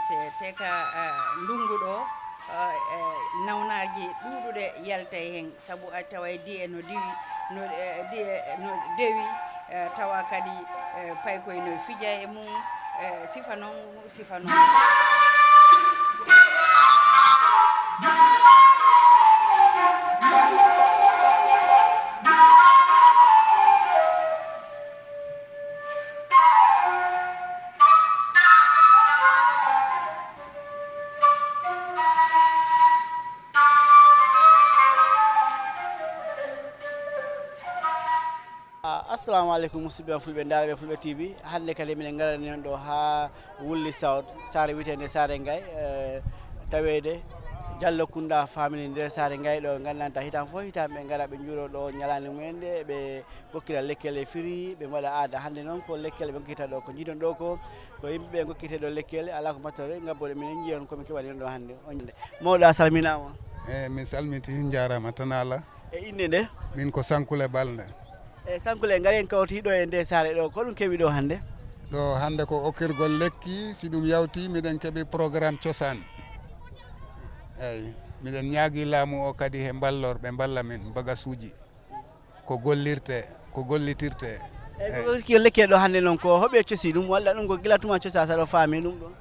te ka ndungu ɗo nawnaji ɗuɗuɗe yalta hen saabu a taway di'e no diwi no dewi tawa kadi paykoye no fija e mum sifa noon assalamu aleykum musidɓe fulɓe daraɓe fulɓe tv hande kadi minen garani on ɗo ha Wulli South saare witende Saare Ngaye tawede Diallo Kounda family nder Saare Ngaye ɗo gandanta hitan fo hitan ɓe gara ɓe juuro ɗo ñalande mumen nde ɓe gokkira lekkel e firi ɓe mbaɗa aada hande noon ko lekkel ɓe gokkita ɗo ko jiidon ɗo ko yimɓeɓe gokkite ɗo lekkel ala ko mattore gabboɗe minen jiiyon komin keɓani on ɗo hande mawɗo a salminama. min salmiti jarama tan Allah e inde nde min ko Sankule Balde. Sankule ngari en kawtiɗo e nde saare ɗo ko ɗum keeɓi ɗo hande? ɗo hande ko okkirgol lekki si ɗum yawti miɗen keeɓi programme cosaan eyyi miɗen ñaagui laamu o kadi he ballorɓe balla min bagasuji ko gollitirte eyyi lekki ɗo hande noon ko hoɓe coosi ɗum walla ɗum ko gila tuma cosa saɗa faami ɗum ɗon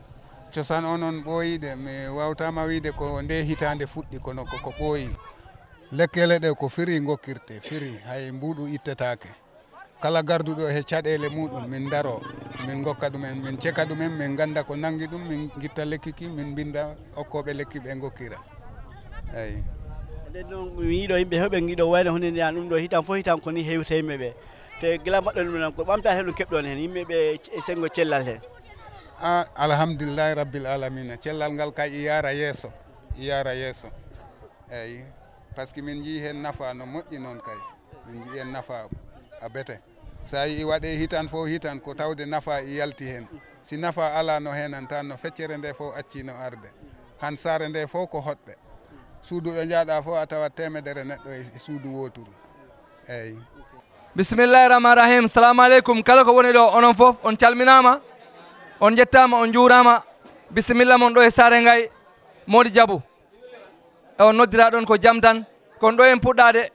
cosaan o noon ɓooyide mi wawtama wiide ko nde hitande fuɗɗi kono ko ɓooyi lekkele ɗe ko firi gokkirte firi hay mbuɗu ittetake kala garduɗo he caɗele muɗum min daro min gokka ɗumen min ceka ɗumen min ganda ko nangi ɗum min guitta lekkiki min binda hokkoɓe lekki ɓe gokkira eyyi nden noon mi yiiɗo yimɓe heɓe giiɗo wayno hunde ndiyan ɗum ɗo hitan fo hitan koni hewta yimɓeɓe te gila mbaɗɗon ɗum noon ko ɓamtata heɗum keɓɗon hen yimɓeɓe e sengo cellal he alhamdulillahi rabbil alamina cellal ngal kay i yara yeeso eyyi par ce que min jii hen nafa no moƴƴi noon kay min jii hen nafa a bete sa yi waɗe hitan fo hitan ko tawde nafa i yalti hen si nafa ala no henan tan no feccere nde fof accino arde han saare nde fof ko hoɗɓe suudu ɓe jaaɗa fof a tawat temedere neɗɗo e suudu woturu eyyi bisimillahi rahmani rahim salamu aleykum kala ko woni ɗo onon fof on calminama on jettama on juurama bisimilla mon ɗo e Saare Ngaye Mody Diabou on noddira ɗon ko jaam tan kono ɗo en puɗɗade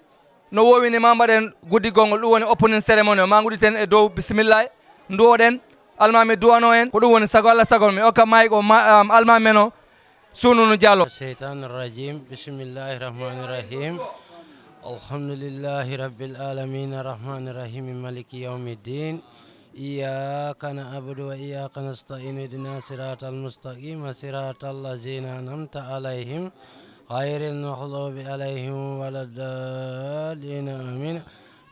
no wowini ma mbaɗen guddigolngol ɗum woni opening cérémonie o ma guɗiten e dow bisimillahi duwoɗen almami duwano en ko ɗum woni sago Allah sagol mi okka mayi ko almami men o Sununu Diallo. الشيطان الرجيم بسم الله الرحمن الرحيم الحمد لله رب العالمين الرحمن الرحيم مالك يوم الدين إياك نعبد وإياك نستعين اهدنا الصراط المستقيم صراط الذين أنعمت عليهم غير المغضوب عليهم ولا الضالين آمين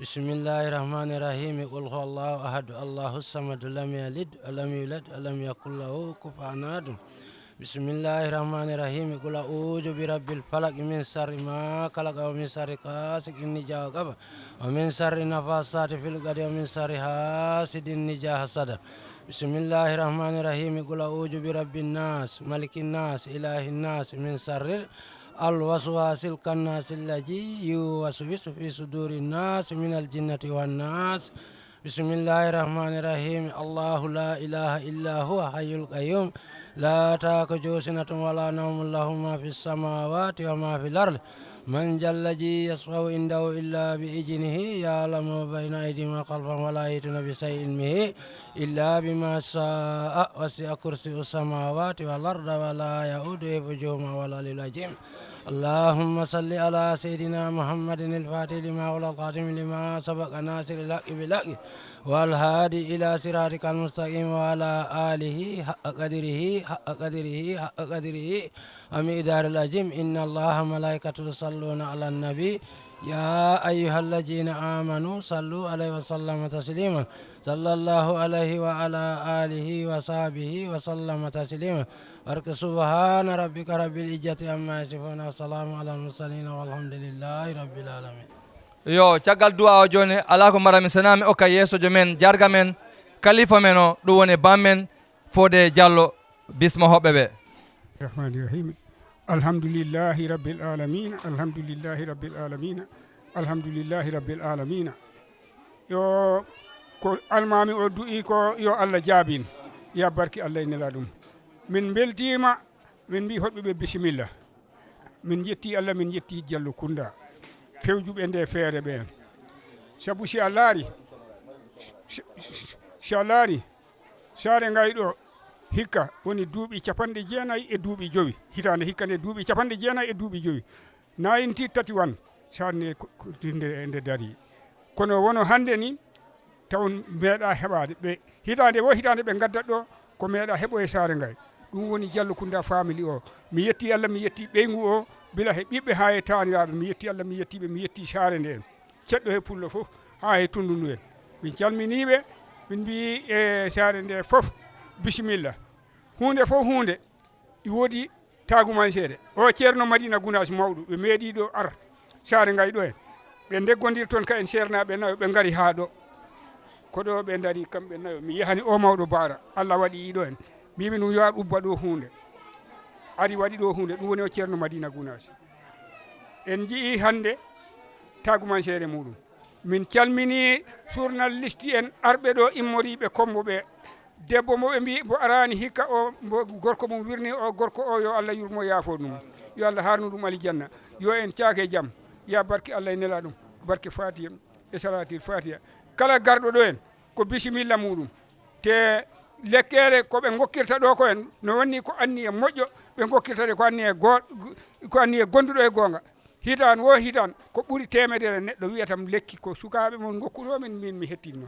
بسم الله الرحمن الرحيم قل هو الله أحد الله الصمد لم يلد ولم يولد ولم يكن له كفوا أحد بسم الله الرحمن الرحيم قل أعوذ برب الفلق من شر ما خلق ومن شر غاسق إذا وقب ومن شر النفاثات في العقد ومن شر حاسد إذا حسد بسم الله الرحمن الرحيم قل أعوذ برب الناس ملك الناس إله الناس من شر الوسواس الخناس الذي يوسوس في صدور الناس من الجنة والناس بسم الله الرحمن الرحيم الله لا إله إلا هو حي القيوم لا تأخذه سنة ولا نوم له ما في السماوات وما في الأرض من ذا الذي يشفع عنده إلا بإذنه يعلم بين أيديهم وخلفهم ولا يحيطون بشيء علمه إلا بما شاء وسع كرسيه السماوات والأرض ولا يؤوده حفظهما والعلي العظيم اللهم صل على سيدنا محمد الفاتح لما أغلق الخاتم لما سبق ناصر الحق بالحق والهادي إلى صراطك المستقيم وعلى آله حق قدره ومقدار العظيم إن الله ملائكته يصلون على النبي يا أيها الذين آمنوا صلوا عليه وسلم تسليما صلى الله عليه وعلى آله وصحبه وسلم تسليما بارك سبحان ربك رب العزة عما يصفون وسلام على المرسلين والحمد لله رب العالمين. yo caggal du'a o joni ala ko mbarami sanami okka yeesojo men jarga men kalifa men o ɗum woni bammen Fodé Diallo bisma hoɓɓe ɓe. rahmani rahim alhamdulillahi rabbil alamin alhamdulillahi rabbil alamin alhamdulillahi rabbil alamin yo ko almami o du'i ko yo Allah jaabin ya barki Allah e nela ɗum min beltima min mbi hoɗɓe ɓe bisimilla min jetti Allah min jetti Diallo Kounda fewjuɓe nde feere ɓen sabu si a laari saare ngay ɗo hikka woni duuɓi 9 hitande hikka nde duuɓi 9 1931 sarne nde dari kono wono hande ni taw meeɗa heɓade ɓe hitande ɓe gaddat ɗo ko meeɗa heɓo e saare ngay ɗum woni Diallo Kounda family o mi yetti Allah mi yetti ɓeygu o bila he ɓiɓɓe ha e taniraɓe mi yetti Allah mi yettiɓe mi yetti saare nde en ceɗɗo he pullo fof ha e tundu ndu en min calminiɓe min mbi e saare nde fof bisimilla hunde fof hunde ɗi woodi taguman seeɗa o ceerno Madina Gounass mawɗo ɓe meeɗi ɗo ar saare ngay ɗo en ɓe deggodir toon ka en sernaɓe nayo ɓe gari ha ɗo ko ɗo ɓe dari kamɓe nayo mi yahani o mawɗo Bara Allah waɗi ɗo en mbimi ɗum yo ar ubba ɗo hunde ari waɗi ɗo hunde ɗum woni o ceerno Madina Gounass en jii hande tagumanseere muɗum min calmini journaliste en arɓe ɗo immoriɓe kombo ɓe debbo mo ɓe mbi mo arani hikka o gorko mum wirni o gorko o yo Allah yurmo yaafo ɗum yo Allah harnu ɗum aljanna yo en caake jaam ya barke Allah e nela ɗum barke Fatiha e salatil Fatiha kala garɗo ɗo en ko bisimilla muɗum te lekkere ko ɓe gokkirta ɗo ko en no wonni ko anni e moƴƴo ɓe gokkirta ɗe ko anni e gonduɗo e gonga hitan ko ɓuri temedere neɗɗo wiyatam lekki ko sukaɓe mon gokkuɗo min mi hettinno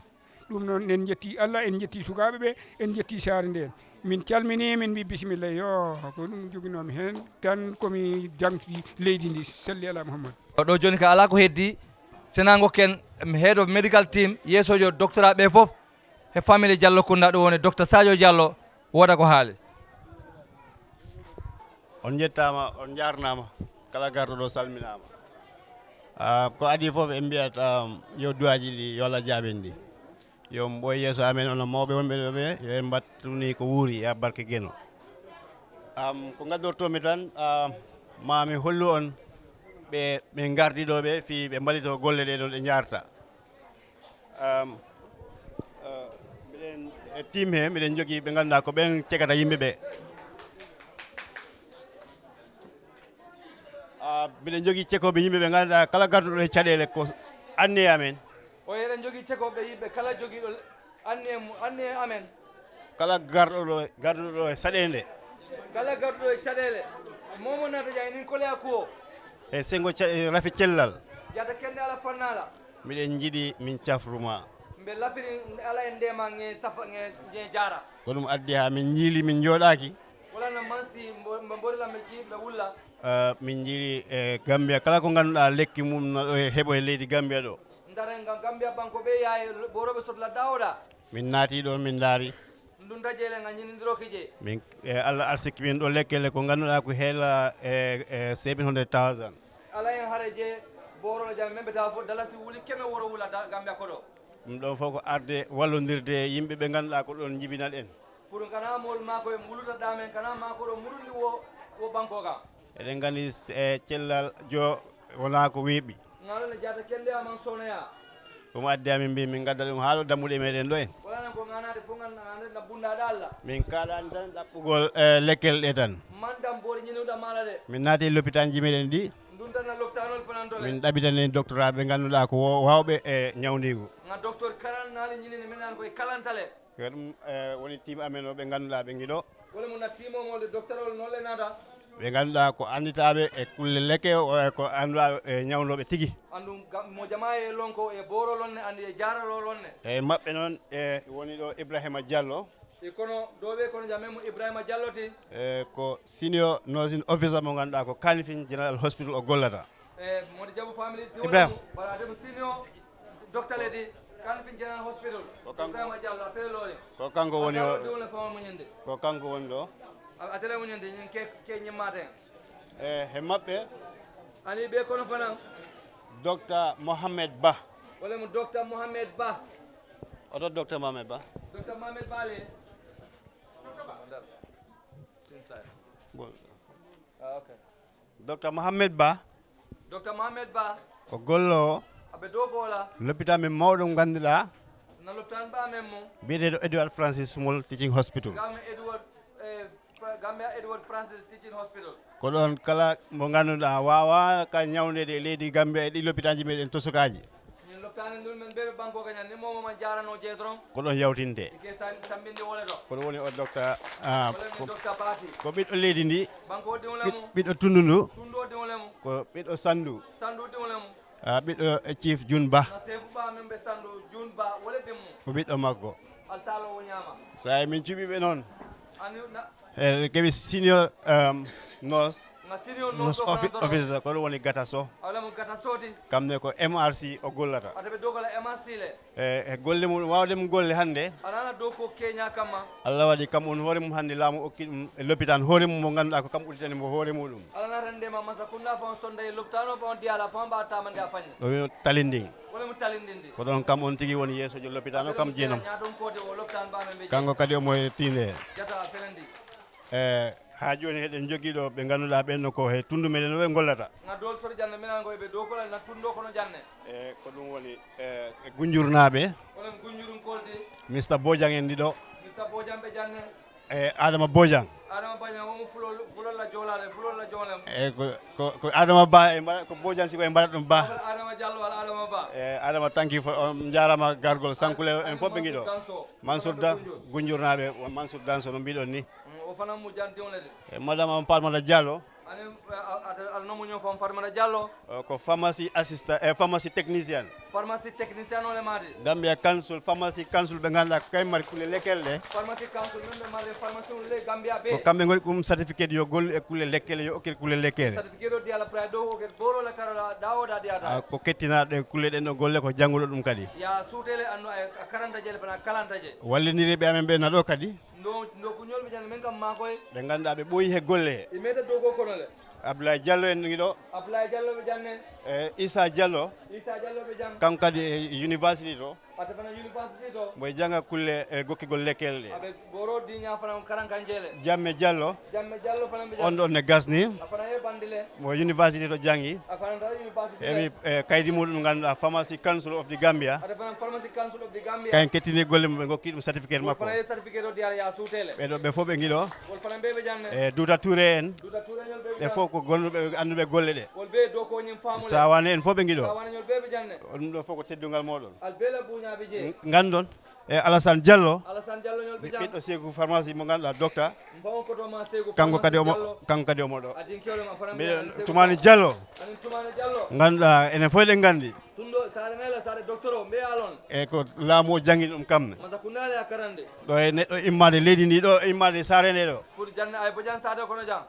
ɗum noon en jetti Allah en jetti sukaɓe ɓe en jetti saare nde en min calmini min mbi bisimilla yo ko ɗum joguinomi hen tan komi jangti leydi ndi salli ala Muhammad ɗo joni ka ala ko heddi sena gokken head of medical team yeesojo doctorat ɓe foof e famille Diallo Kounda ɗo woni docteur Sadio Diallo woda ko haali on jettama on jarnama kala garɗo ɗo salminama ko adi foof en mbiyat yo duwaji ɗi yo Allah jaaben ɗi yo ɓoye yeeso amen ono mawɓe wonɓe ɗo ɓe yo en battuni ko wuuri ya barke gueno ko gaddortomi tan mami hollu on ɓe gardiɗo ɓe fi ɓe mballito golle ɗe ɗon ɗe jarta mbiɗen e team he mbiɗen jogui ɓe ganduɗa ko ɓen cegata yimɓe ɓe mbiɗen jogui cekoɓe yimɓe ɓe ganduɗa kala garduɗo e caɗele ko anni e amen o eɗen jogui cekoɓe yimɓe kala joguiɗo anni e amen kala garduɗo e saɗede kala garduɗo e caɗele momo nata jay nin koleya kuo e sengo rafi cellal jata kende ala fannala mbiɗen jiiɗi min cafruma mbe lafini ala e ndema nge jara ko ɗum addi ha min jiili min jooɗaki wala no mansi mbe mboɗela mbe jii ɓe wulla min jiiri e Gambia kala ko ganduɗa lekki mum no heeɓo e leydi Gambia ɗo ndaren Gambia banko ɓe yaye boroɓe sotla dawoɗa min naati ɗo min daari ɗum dajele ga ñinidiro je min Allah arsikki min ɗo lekkele ko ganduɗa ko heela e 700,000 ala hen haare je borono jam membe ta fo dalasi wuli keme woro wula Gambia ko ɗo ɗum ɗon fof ko arde wallodirde yimɓe ɓe ganduɗa ko ɗon jibinal en pour kana mol mako e muluta ɗamen kana mako ɗo mulundi wo banko kam eɗen gandi e cellal jo wona ko weeɓi ngalone jata kende aman sonoya ɗum addi amin mbi min gadda ɗum haalo dammuɗe meɗen ɗo en walanen ko ganade fof ganna bundaɗa Allah min kaɗani tan ɗaɓɓugol lekkel ɗe tan mandam boori ñinuɗa mala de min naati e l'hôpital ji meɗen ɗi ɗum tan na l'hôpital fanantole min ɗaɓitan en doctorat ɓe ganduɗa ko wawɓe e ñawdigu ga docteur karan naali ñinine min nan koye kalantale ko ɗum woni team amen o ɓe ganduɗa ɓe guiɗo wala mo nattimomolde docteur ol nolle nata ɓe ganduɗa ko anditaɓe e kulle lekke ko anduɗa e ñawdoɓe tigui andu mo jama e lonko e boro lonne andi e jaralo lonne e mabɓe noon e woni ɗo Ibrahima Diallo e kono ɗoɓe kono jamemo Ibrahima Diallo te e ko senior nursing officer mo ganduɗa ko Kanifing General Hospital o gollata e modi jabu family Ibrahima waɗademo senior docteur ledi Kanifing General Hospital Ibrahima Diallo a felori ko kanko woni o dole fama muñende ko kanko woni ɗo a tele muñende ñin ke ñimmaten e he mabɓe ani ɓe kono fanan docteur Mohamed Ba wala mo docteur Mohamed Ba oto docteur Mohamed Ba docteur Mohamed Ba le docteur Mohamed Ba docteur Mohamed Ba ko gollowo aɓe dow foola l'hôpital min mawɗo ganduɗa na l'hôpital ba men mo biyeteɗo Edward Francis Small Teaching Hospital gam Edward Gambia Edward Francis Teaching Hospital. ko ɗon kala mo ganduɗa wawa ka ñawnede e leydi Gambia e ɗi lopitaji meɗen to sukaji ñin loptane ndul men beɓe banko ka ñan ni momo man jarano jeedron ko ɗon yawtinde ke sa tambinde wole do kono woni o docteur docteur Bati ko ɓiɗɗo leydi ndi banko diwlemu ɓiɗɗo tundu ndu tundo diwlemu ko ɓiɗɗo sandu sandu diwlemu ɓiɗɗo chief June Ba na sefu ba men be sandu June Ba wole demu ko ɓiɗɗo makko al salo wo ñama sa min cuɓiɓe noon ani na keɓi senior nurse nga senior nurse officer ko ɗum woni Gata Sow awla mo Gata Soti kamne ko MRC o gollata ataɓe dogola MRC le e golle mum wawde mum golle hannde alana dow ko Kenya kamma Allah waɗi kam on hoore mum hannde laamu okki ɗum e l'hôpital hoore mum mo ngannduɗa ko kam ɓuritani mo hoore muɗum alana rendema masa kunna fa on sonda e loptano fa on diyala fa on mbawa tamande a fañi ɗo wino talinding wala mo talindindi ko ɗon kam on tigi woni yeesojo l'hôpital o kam jeenam ñaton kode o loptan mbamen ɓe kanko kadi omo tinde jata felendi ha joni heɗen jogui ɗo ɓe ngannduɗa ɓenno ko he tundu meɗen o ɓe gollata nga dol soto janne minen go ɓe dow kola na tundo kono janne ko ɗum woni gunjurnaɓe wala gunjurum koldi Mr Bojang en ɗiɗo Mr Bojang ɓe janne Adama Bojang Adama Bojang womo fulol la jolade fulol la jolem ko Adama Ba e ko Bojang siko e mbaɗat ɗum Ba Adama Diallo wala Adama Ba Adama tanki on jarama gargol sankule en fof ɓe guiɗo Mansour Da gunjurnaɓe Mansour Danso no mbiɗon ni o fana mo jantiwnede madame on Palmata Diallo ani al nomo ñoo fam Farmata Diallo ko pharmacie assistant pharmacie technicien pharmacie technicien ole made Gambia council pharmacie council ɓe ganduɗa ko kaymari kulle lekkel ɗe pharmacie council men ɓe mare pharmacie le Gambia ko kamɓe goni ɗum certificat yo gollu e kulle lekkele yo okkire kulle lekkele certificat o diyala pra dow ko borola karola dawoda diyata ko kettinaɗo e kulle ɗen ɗo golle ko jangguɗo ɗum kadi ya suutele anno a karanta je le fana kalanta je wallidiriɓe amen ɓe naɗo kadi ndo ko ñolɓe jande men kam makoye ɓe ganduɗa ɓe ɓooyi he golle e meta dow ko kono le Abdoulaye Diallo en ɗiɗo Abdoulaye Diallo ɓe janne Issa Diallo ɓe jang kanko kadi e university to ata fana university to mboye janga kulle e gokkigol lekkele ɗe aɓe boro diña fana karan kan jeele Jamme Diallo fana ɓe on ɗon ne gasni a fana e bandile mo university to jangi a fana ta university eɓi kaydi muɗum ganduɗa pharmacy council of the Gambia ata fana pharmacy council of the Gambia kayen kettini golle mum ɓe gokki ɗum certificat makko fana e certificat o diyala ya suutele ɓeɗo ɓe fof ɓe guiɗo wol fana ɓe janne e Douta Touré en Douta Touré ñol ɓe fof ko gonnuɓe anduɓe golle ɗe wol ɓe dow ko ñim famule Sawane en fof ɓe guiɗo Sawane ñol ɓe janne ɗum ɗo fof ko teddungal moɗon al bela buñaɓe je gandon e Alassane Diallo Alassane Diallo ñol ɓe jang ɓiɗɗo Sékou pharmacie mo ganduɗa docteur fawon ko to ma Sékou kanko kadi omo ɗo adin kewle ma fana mbiɗa Toumani Diallo anin Toumani Diallo ganduɗa enen fof eɗen gandi tundo sare ngala sare docteur o mbe alon e ko laamu o jangguini ɗum kamne masa kunale a karande ɗo e neɗɗo immade leydi ndi ɗo immade sare nde ɗo pour janne ay bo jan sade kono jang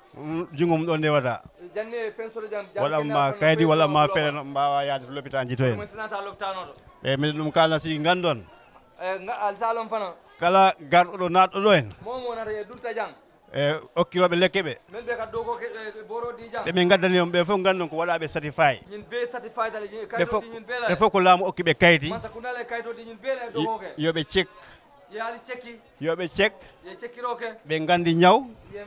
jungo mum ɗo ndewata janne fensore jang waɗanma kaydi walla ma feere no mbawa yaade to l'hôpital ji to en sinata loptanoɗo e miɗen ɗum kalna si gandon al salon fana kala garɗo ɗo natɗo ɗo en momo nata e durta jang e okkiroɓe lekke ɓe men ɓe kad dow ko boro di jang ɓe min gaddani on ɓe fof gandon ko waɗaɓe certifié ñin be certified ale kayto di ñin bela ɓe fof ko laamu okkiɓe kayti masa kunale kayto di ñin bela e dow ko ke yoɓe cek yaali cekki yoɓe cek ye cekkiroke ɓe gandi ñaw ye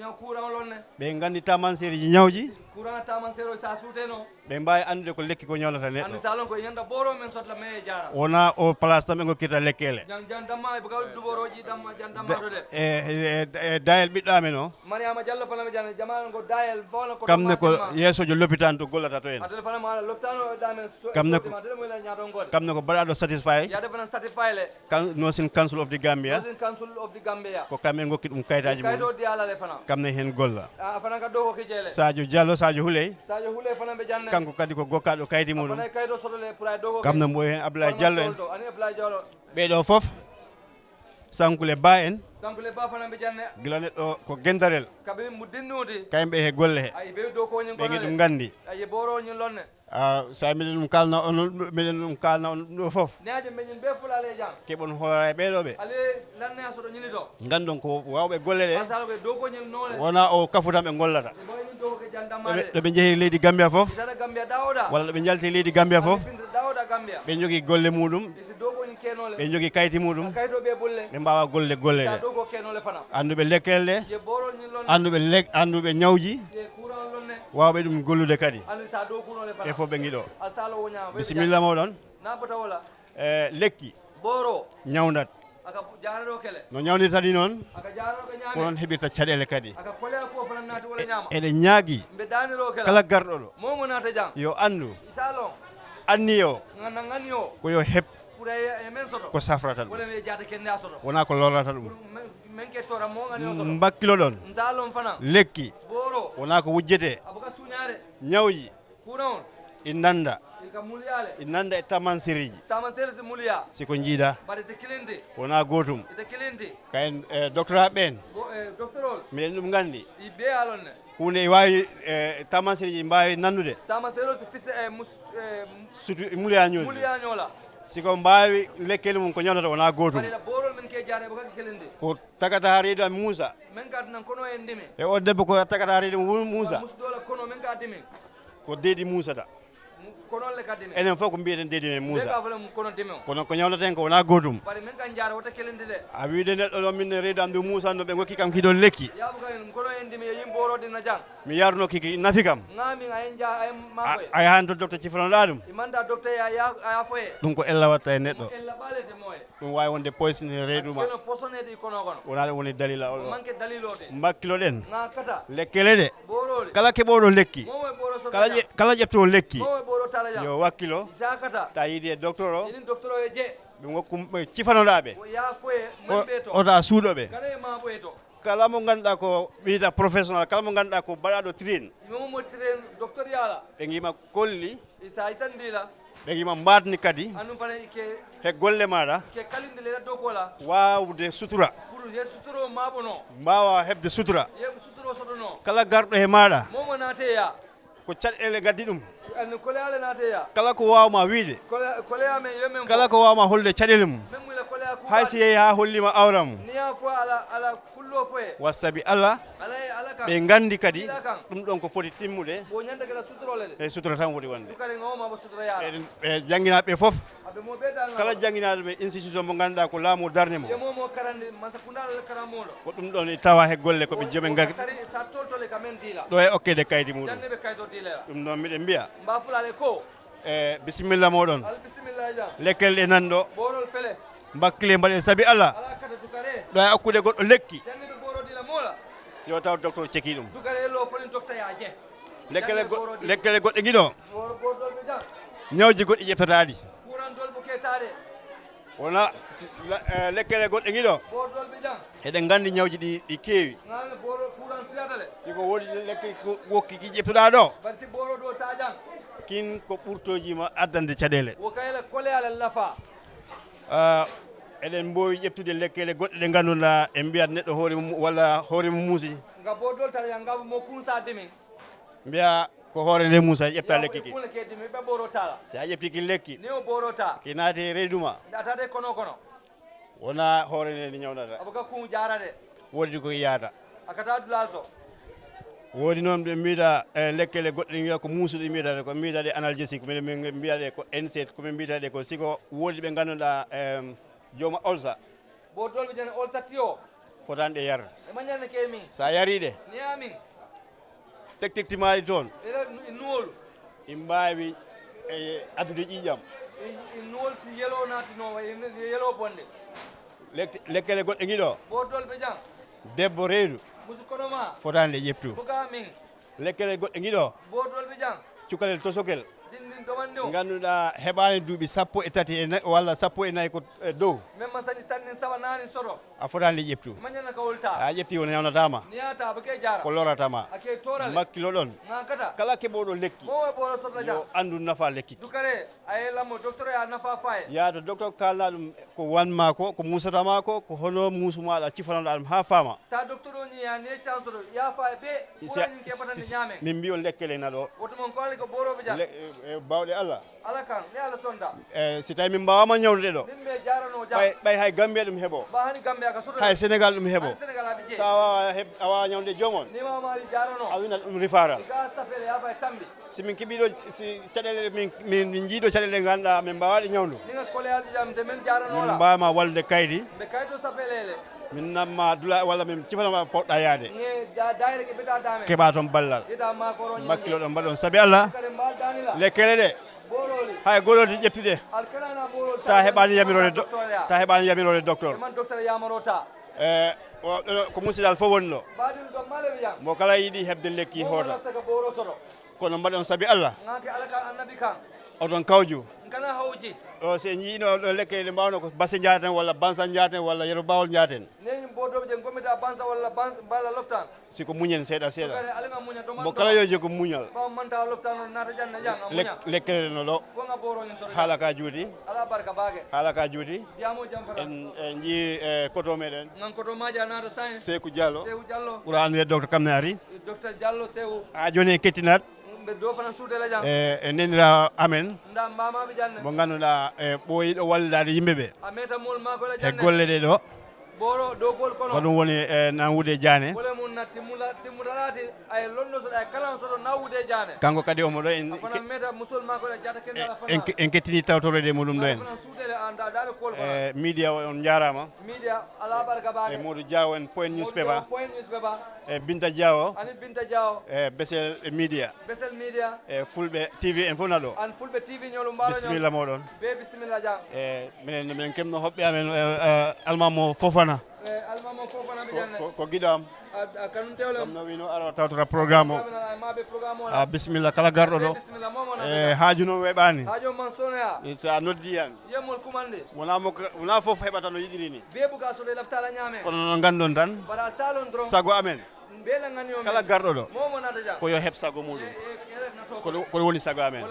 ñaw courant lonne ɓe gandi tamansereji ñawji courant taman sero sa suuteno ɓe mbawi andude ko lekki ko ñawlata neɗɗo andi salon ko yanda boro men sotla me jara wona o place tan ɓe gokkirta lekkele jan damma e bugal duboroji damma jan damma to de e dayel ɓiɗɗo amen o Mariama Diallo fana ɓe jana jamanu ko dayel fona ko kamne ko yeesojo l'hôpital to gollata to en adel fana ma loptano damen kamne ko adel mo la nyaton gol kamne ko baɗaɗo satisfy ya de fana satisfy le nosin council of the Gambia nosin council of the Gambia ko kamɓe gokki ɗum kayitaji mum kayto di ala le fana kamne hen golla a fana ka do ko kijele Sadio Diallo Sadio Houley Sadio Houley fana ɓe janne kanko kadi ko gokkaɗo kayti muɗum fana kayto sotole pour ay do ko kamne mbo hen Abdoulaye Diallo en ani Abdoulaye Diallo ɓeɗo foof Sankule Ba en Sankule Ba fana ɓe janne gila neɗɗo ko gendarel kaɓe mu dinnude kamɓe he golle he ay ɓe do ko ñin ɓe ɗum gandi ay boro ñin lonne sa miɗen ɗum kalna on miɗen ɗum kalna on ɗo foof neaje meñin ɓe fulale jang keɓon hoora e ɓeɗo ɓe ale lanne soto ñini to gandon ko wawɓe golle ɗe sala ko do ko ñin nole wona o kafu tan ɓe gollata do ko jandamade ɗo ɓe jeehi leydi Gambia foof sara Gambia dawoda walla ɗo ɓe jalti leydi Gambia foof dawoda Gambia ɓe jogui golle muɗum isi do ko ñin kenole ɓe jogui kayti muɗum kayto ɓe bolle ɓe mbawa golle golle sa ɗe do ko kenole fana anduɓe lekkele ɗe ye boro ñin lonne anduɓe ñawji ye courant lonne wawɓe ɗum gollude kadi andi sa do kunole fana e fof ɓe guiɗo al salo wonya bisimilla moɗon na bata wala lekki boro ñawndat aka jaarado kele no ñawnirta ɗi noon aka jaarado ko ko noon heɓirta caɗele kadi aka kolea ko fana naati wala ñaama eɗe ñaagui mbe daniro kala kala garɗo ɗo momo naata jang yo andu isalon anni o ngana ngani o ko yo heɓ pour e men soto ko safrata ɗum wala me jaata kende a soto wona ko lorrata ɗum men ke tora mo ngani o soto bakkilo ɗon nzalon fana lekki boro wona ko wujjete abuka suñaade ñawji kuron i nanda ilka mulyale i nanda e tamansiriji taman serse mulya siko jiida bare te kilinde wona gotum ite kilinde kayen docteur ɓen doctorol miɗen ɗum gandi i be alon ne hunde e wawi tamansiriji mbawi nandude taman sero se fisse e surtout mulya ñolde mulya ñola siko mbawi lekkele mum ko ñawdata wona gotum bare la borol men ke jaare abuka kilinde ko tagata ha reedu am Moussa men ka nan kono en dimi e o debbo ko tagata ha reedu Moussa musdola kono men ka dimi ko deedi Moussa ta kono le ka dimi enen fof ko mbiyeten deedi men be Moussa ka fala kono dimi kono ko ñawdaten ko wona gotum bare men ka jaare wota kilinde le a wiide neɗɗo ɗo min reedu am du Moussa no ɓe gokki kam kiɗon lekki yabuka en kono en dimi yim borode na jang mi yaruno kiki nafi kam ngami ay ja ay makoy a yahan to docteur cifanoɗa ɗum imanda docteur ya foye ɗum ko ella watta e neɗɗo ella balete moye ɗum wawi wonde poysine reedu ma keno posonede kono kono wona ɗum woni dalila oɗo manke dalilode bakkiloɗen nga kata lekkele ɗe borole kala keɓoɗo lekki momo boro so kala ƴettowo lekki momo boro tala jang yo wakkilo zakata ta yiidi e docteur o inin docteur o je ɓe gokkum cifanoɗaɓe o ya foye mambe to ota suuɗoɓe kare ma boye to kala mo ganduɗa ko wiyita professionnel kala mo ganduɗa ko baɗaɗo train momo mo tren docteur yala ɓe guima kolli isa itandila ɓe guima mbatni kadi anum fana ke he golle maɗa ke kalinde le do kola wawde sutura pour ye suturo mabono mbawa hebde sutura ye suturo sotono kala garɗo he maɗa momo nate ya ko caɗele gaddi ɗum an kole ale nate ya kala ko wawma wiide kole ame yemen kala ko wawma holde caɗele mum même mu le kole aku hay si yeehi ha hollima awram mum niya fo ala kullo foye wasabi Allah ala kan ɓe gandi kadi ila kan ɗum ɗon ko foti timmude bo nyanda kala suturo le e sutura tan woni wonde kare ngoma bo suturo ya ɓe jangguinaɓe foof abe mo be dal kala jangguinaɗo ɓe institution mo ganduɗa ko laamu darde mo ye momo karande masa kunal karamodo ko ɗum ɗon e tawa he golle koɓe jooɓe gag kari sa toltole kamen dila ɗo e okkede kaydi muɗum janne be kaydo dila ɗum ɗon miɗen mbiya mba fulale ko e bisimilla moɗon al bismillah ja lekkel ɗe nanɗo borol fele bakkile mbaɗen saabi Allah ala kata dukare ɗo e akkude goɗɗo lekki janne be boro dila mola yo taw docteur ceki ɗum dukare lo folin docteur ya je lekkele goɗɗe guiɗo bordol be jang ñawji goɗɗi ƴettataɗi kuran dol bu ketade wona lekkele goɗɗe guiɗo bordol be jang eɗen gandi ñawji ɗi keewi ngal boro kuran siyadale siko woodi lekki wokki ki ƴettuɗa ɗo barsi boro do ta jang kin ko ɓurtojima addande caɗele wo kayla kole ala lafa eɗen mbowi ƴettude lekkele goɗɗe ɗe ganduɗa en mbiyat neɗɗo hoore mum walla hoore mum muusi nga bordol tan ya ngabu mo kunsa dimi mbiya ko hoore nde muusa ƴefta lekki ki kula ke dimi be boro tala si a ƴefti ki lekki ni o boro ta ki naati e reyduma atade kono wona hoore nde ndi ñawdata abuka ku jarade woodi ko yiyata akata dulalto woodi noon ɓe mbiyata lekkele goɗɗe ɗe mbiya ko muusuɗe mbiyataɗe ko mbiyataɗe analgésique min mbiyaɗe ko NSAID komin mbiyataɗe ko siko woodi ɓe ganduɗa jooma olsa bordol be jang olsa tio fotani ɗe yar e mañane ke mi sa yariɗe ni amin tektiktimaɗi toon ela nuwol i mbawi e addude ƴiƴam nuwol ti yelo nati no yelo bonde lekkele goɗɗe guiɗo bordol be jang debbo reedu musu kono ma fotani ɗe ƴeftu buga min lekkele goɗɗe guiɗo bordol be jang cukalel tosokel din domande o ganduɗa heɓani duuɓi 13 walla 14 ko dow même ma sañi tannin sawa nani soto a fotani ɗe ƴeftu mañana ka wolta a ƴefti wona yawnatama niyata bake jara ko loratama ake torale makkilo ɗon nga kata kala keɓoɗo lekki mo we boro soto jang yo andu nafa lekki dukare aye lamo docteur ya nafa faye yaado docteur kalna ɗum ko wanma ko musatama ko hono musu maɗa cifanoɗa ɗum ha faama ta docteur o ni ya ne chance do ya faye be ɓurani ke batande ñaame min mbi on lekkele naɗo woto mon ko ali ko boroɓe jang bawɗe Allah ala kan ne ala sonda si tawi min mbawama ñawdude ɗo min ɓe jarano jang ɓay hay Gambia ɗum heeɓo ba hani gambe aka soto hay Sénégal ɗum heeɓo Sénégal abi je sa wawa a wawa ñawde joomon ni ma mari jarano a winat ɗum rifaral ga safele ya bay tambi si min keeɓiɗo si caɗele min jiiɗo caɗele ganduɗa min mbawaɗe ñawdu ni nga kole aldi jam te men jarano min la mbawama wallude kaydi be kayto safele min namma dula walla min cifanama poɗɗa yaade nge daire ke beta dame keɓa toon ballal ida ma koro bakkilo ɗon mbaɗon saabi Allah kare mal danila lekkele ɗe hay gololde ƴettuɗe alkalana borol ta heɓani yamirode docteur man docteur yamarota ko musidal fof woni ɗo badin do male wiya mo kala yiiɗi hebde lekki hoota taka boro sodo kono mbaɗon saabi Allah ngaki alaka annabi kan oɗon kawju kana hawji o se jiino ɗo lekkele mbawno ko basse jaten walla bansan jaten walla yeru bawol jaten neni bodoɓe je gomita bansa walla bala loptan siko muñen seeɗa seeɗa kare alinga muña do mo kala yo jogo muñal ba manta loptan nata janna jang amuña lekkele no ɗo ko nga boro nyen sodo haala ka juuti ala barka baage haala ka juuti diamo jampara en jii koto meɗen ngan koto maja nata science Sekou Diallo Diallo ɓura andude docteur kamne ari docteur Diallo Sekou ha joni en kettinat do fana suutela jang e ndenira amen nda mamaɓe janne mo ganduɗa ɓooyiɗo wallidade yimɓeɓe a meta mol mako la e janne golle ɗe ɗo boro do gol kono ko ɗum woni nawude diane wole mun na timmutalati ay londo so ay kalan so do nawude jane kanko kadi omo ɗo fana meta musul mako la jata ken la fana en kettini tawtorede muɗum ɗo en fana suutele anda dal kol fana media on jarama media ala barka baage e Modou Diaw en point newspaper e Binta Diaw ani Binta Diaw e Besel media e fulɓe tv en fof na ɗo an fulɓe tv ñolu mbalo bisimilla moɗon be bisimilla jang e minen kemno hoɓɓe amen almamo Fofana almamo Fofana be janne ko giɗam kanum tewle no wino ara tawtora programme o bisimilla kala garɗo ɗo e haaju noon weɓani haaju man sonoya sa noddi yan yemol kumande wona fof heɓata no yiɗiri ni be buga so le laftala ñame kono no gandon tan bara talon dron sago amen bela ngani o kala garɗo ɗo momo nata jang ko yo heɓ sago muɗum ko woni sago amen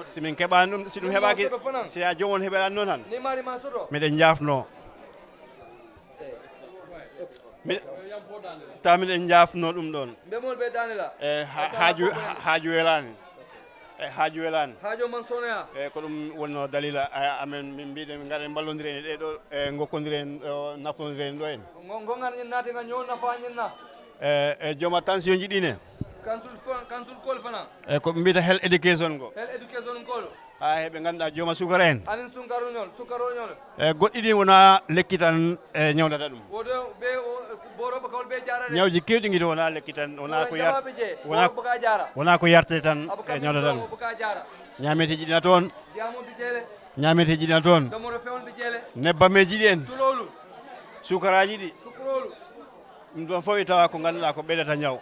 simin keɓani ɗum si ɗum heɓaki si a jomon heɓerani noon tan ni mari ma soto miɗen jafno ta miɗen jafno ɗum ɗon bemol be danila e haaju welani e haaju welani haaju man sonoya e ko ɗum wonno dalila amen min mbiɗen min gaɗen ballodiren e ɗeɗo e gokkodiren naftodiren ɗo en gongan in naati nga ñoo nafa ñinna e jooma tension jiɗine council kol fana e ko ɓe mbiyata health education go health education kol ha heɓe ganduɗa jooma sukara en anin sukaroñol e goɗɗi ɗi wona lekki tan e ñawdata ɗum wodo be boroɓe kawol be jarade ñawji kewɗi guiɗi wona lekki tan wona ko yarte tan e ñawdata ɗum ñameteji ɗina toon ñameteji ɗina toon nebbameji ɗi en sukaraji ɗi ɗum ɗon fof tawa ko ganduɗa ko ɓeydata ñaw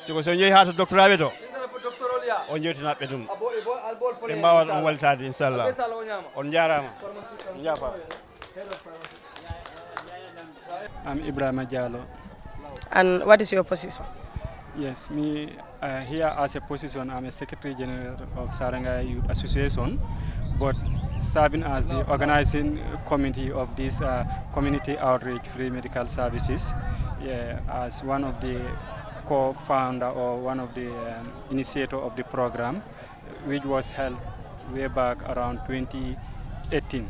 siko so jeeyi ha to docteur aɓe to o jewtinaɓe ɗum ɓe mbawa ɗum walitade inchallah on jarama on jafama I'm Ibrahima Diallo. And what is your position? Yes, me here as a position, I'm a Secretary General of Sarangai Youth Association, but serving as the organizing committee of this community outreach free medical services, as one of the co-founder or one of the initiator of the program, which was held way back around 2018.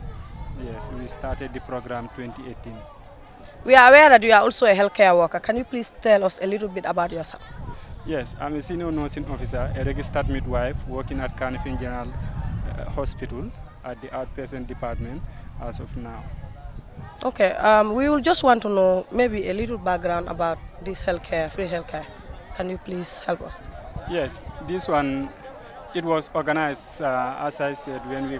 Yes, we started the program 2018. We are aware that you are also a healthcare worker. Can you please tell us a little bit about yourself? Yes, I'm a senior nursing officer, a registered midwife working at Carnifing General Hospital at the outpatient department as of now. Okay, we will just want to know maybe a little background about this healthcare, free healthcare. Can you please help us? Yes, this one, it was organized, as I said, when